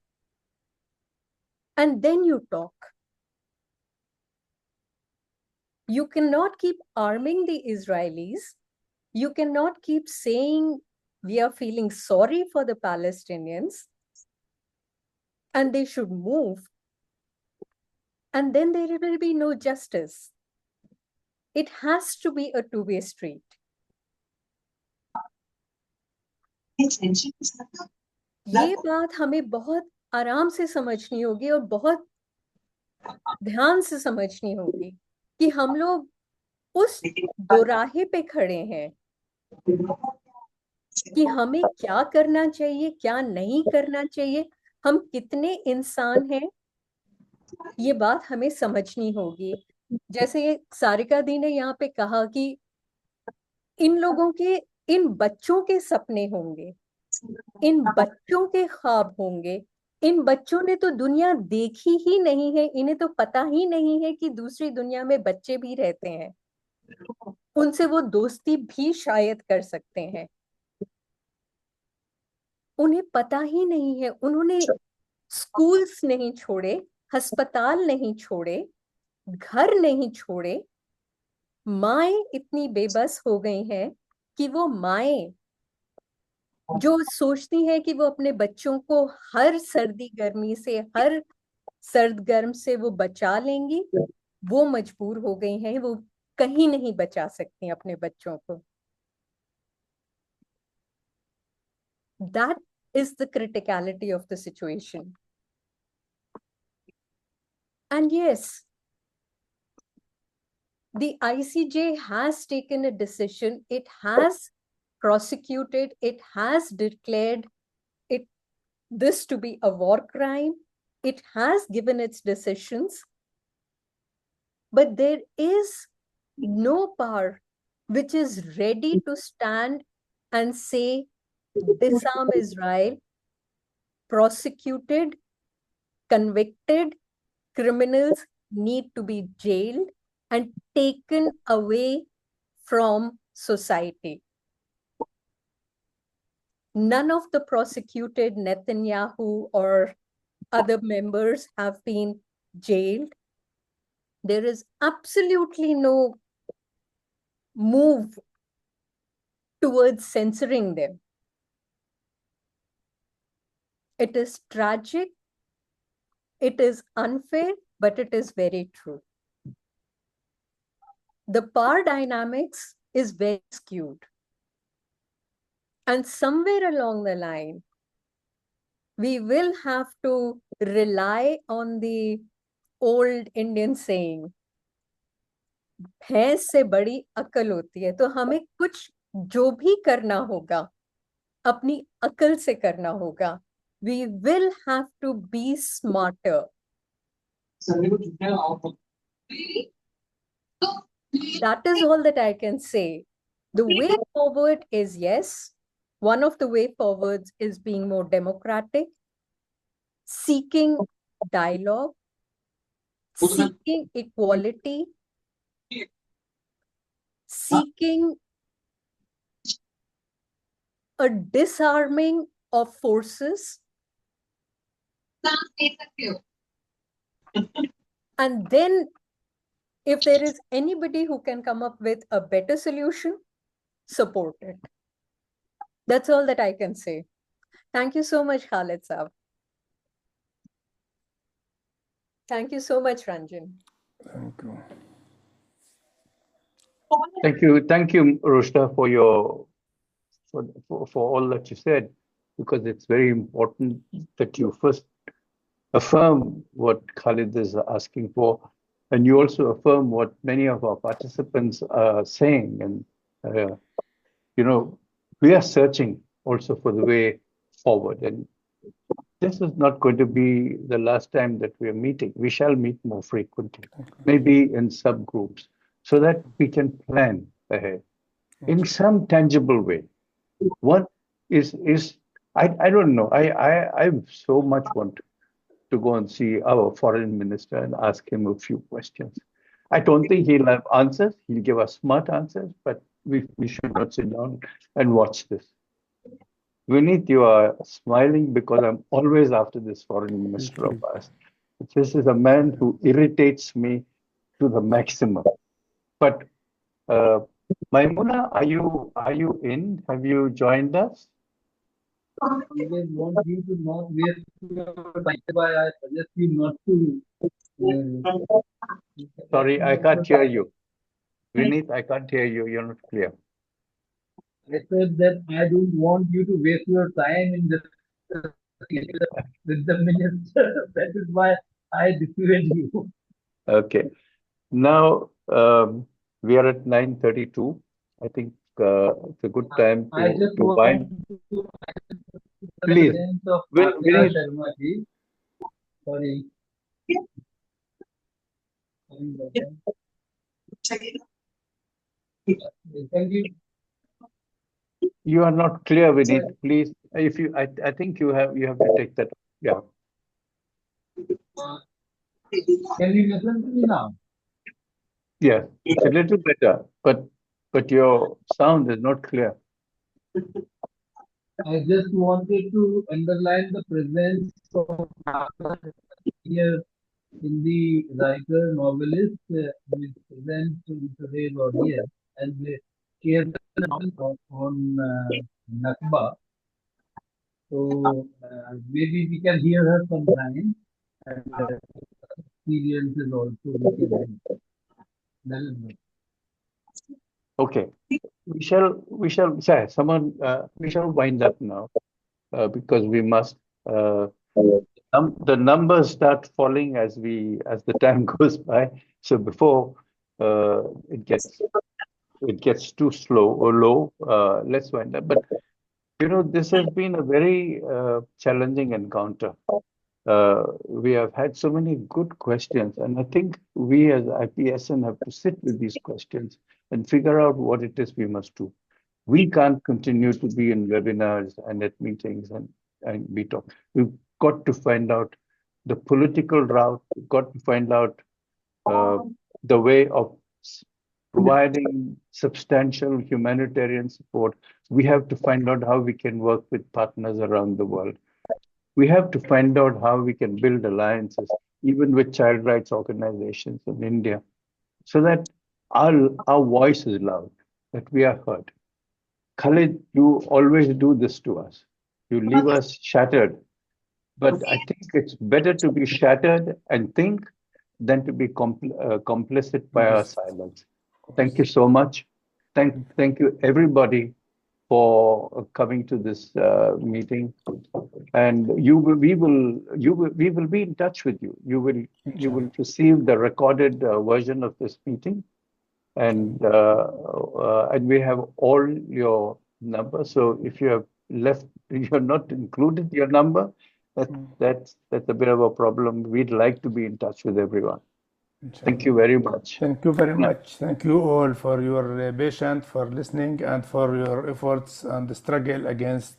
and then you talk. You cannot keep arming the Israelis. You cannot keep saying we are feeling sorry for the Palestinians and they should move. And then there will be no justice. It has to be a two-way street. ये बात हमें बहुत आराम से समझनी होगी और बहुत ध्यान से समझनी होगी कि हम लोग उस दोराहे पे खड़े हैं कि हमें क्या करना चाहिए, क्या नहीं करना चाहिए, हम कितने इंसान हैं, ये बात हमें समझनी होगी. जैसे ये सारिका दी ने यहाँ पे कहा कि इन लोगों के, इन बच्चों के सपने होंगे, इन बच्चों के ख्वाब होंगे. इन बच्चों ने तो दुनिया देखी ही नहीं है, इन्हें तो पता ही नहीं है कि दूसरी दुनिया में बच्चे भी रहते हैं, उनसे वो दोस्ती भी शायद कर सकते हैं. उन्हें पता ही नहीं है. उन्होंने स्कूल्स नहीं छोड़े, अस्पताल नहीं छोड़े, घर नहीं छोड़े. माएं इतनी बेबस हो गई हैं कि वो माएं जो सोचती हैं कि वो अपने बच्चों को हर सर्दी गर्मी से, हर सर्द गर्म से वो बचा लेंगी, वो मजबूर हो गई हैं, वो कहीं नहीं बचा सकती अपने बच्चों को. That is the criticality of the situation. And yes, the ICJ has taken a decision. It has prosecuted, it has declared this to be a war crime. It has given its decisions. But there is no power which is ready to stand and say, disarm Israel, prosecuted, convicted, criminals need to be jailed and taken away from society. None of the prosecuted Netanyahu or other members have been jailed. There is absolutely no move towards censoring them. It is tragic, it is unfair, but it is very true. The power dynamics is very skewed. And somewhere along the line, we will have to rely on the old Indian saying, भैंस से बड़ी अकल होती है. तो हमें कुछ जो भी करना होगा, अपनी अकल से करना होगा. We will have to be smarter. That is all that I can say. The way forward is yes. One of the way forwards is being more democratic, seeking dialogue, seeking equality, seeking a disarming of forces, and then If there is anybody who can come up with a better solution, support it. That's all that I can say. Thank you so much, Khaled Saab. Thank you so much, Ranjan. Thank you. Thank you, Rushda, for your for all that you said, because it's very important that you first affirm what Khalid is asking for, and you also affirm what many of our participants are saying. And we are searching also for the way forward. And this is not going to be the last time that we are meeting. We shall meet more frequently, maybe in subgroups, so that we can plan ahead in some tangible way. One is I don't know. I so much want to go and see our foreign minister and ask him a few questions. I don't think he'll have answers. He'll give us smart answers, but we should not sit down and watch this. Vineet, you are smiling because I'm always after this foreign minister of ours. This is a man who irritates me to the maximum. But Maimuna, are you in? Have you joined us? I always want you to not waste your time. That's why I suggest you not to. Sorry, I can't hear you. Vineet, I can't hear you. You're not clear. I said that I don't want you to waste your time in discussing with the minister. That is why I dissuade you. Okay. Now we are at 9:32. I think it's a good time I just to want wind. to Please, sense of Vineet, Sharma ji. Sorry. Thank you. you are not clear, Vineet. Please, if you, I think you have to take that. Yeah. Can you listen to me now? Yeah, it's a little better, but your sound is not clear. I just wanted to underline the presence of here Hindi writer, novelist, who is present in today's audience and she has written a novel on Nakba. So maybe we can hear her sometime and experiences also we can have. That is good. Okay, we shall say someone. We shall wind up now because we must. The numbers start falling as the time goes by. So before it gets too slow or low, let's wind up. But this has been a very challenging encounter. We have had so many good questions, and I think we as IPSN have to sit with these questions and figure out what it is we must do. We can't continue to be in webinars and at meetings and be talk. We've got to find out the political route. We've got to find out the way of providing substantial humanitarian support. We have to find out how we can work with partners around the world. We have to find out how we can build alliances, even with child rights organizations in India, so that our voice is loud, that we are heard. Khalid, you always do this to us. You leave us shattered. But I think it's better to be shattered and think than to be complicit by our silence. Thank you so much. Thank you everybody for coming to this meeting. And we will be in touch with you. You will receive the recorded version of this meeting, and we have all your numbers. So if you have left, you're not included your number. That's a bit of a problem. We'd like to be in touch with everyone. Thank you very much. Thank you very much. Thank you all for your patience, for listening, and for your efforts and the struggle against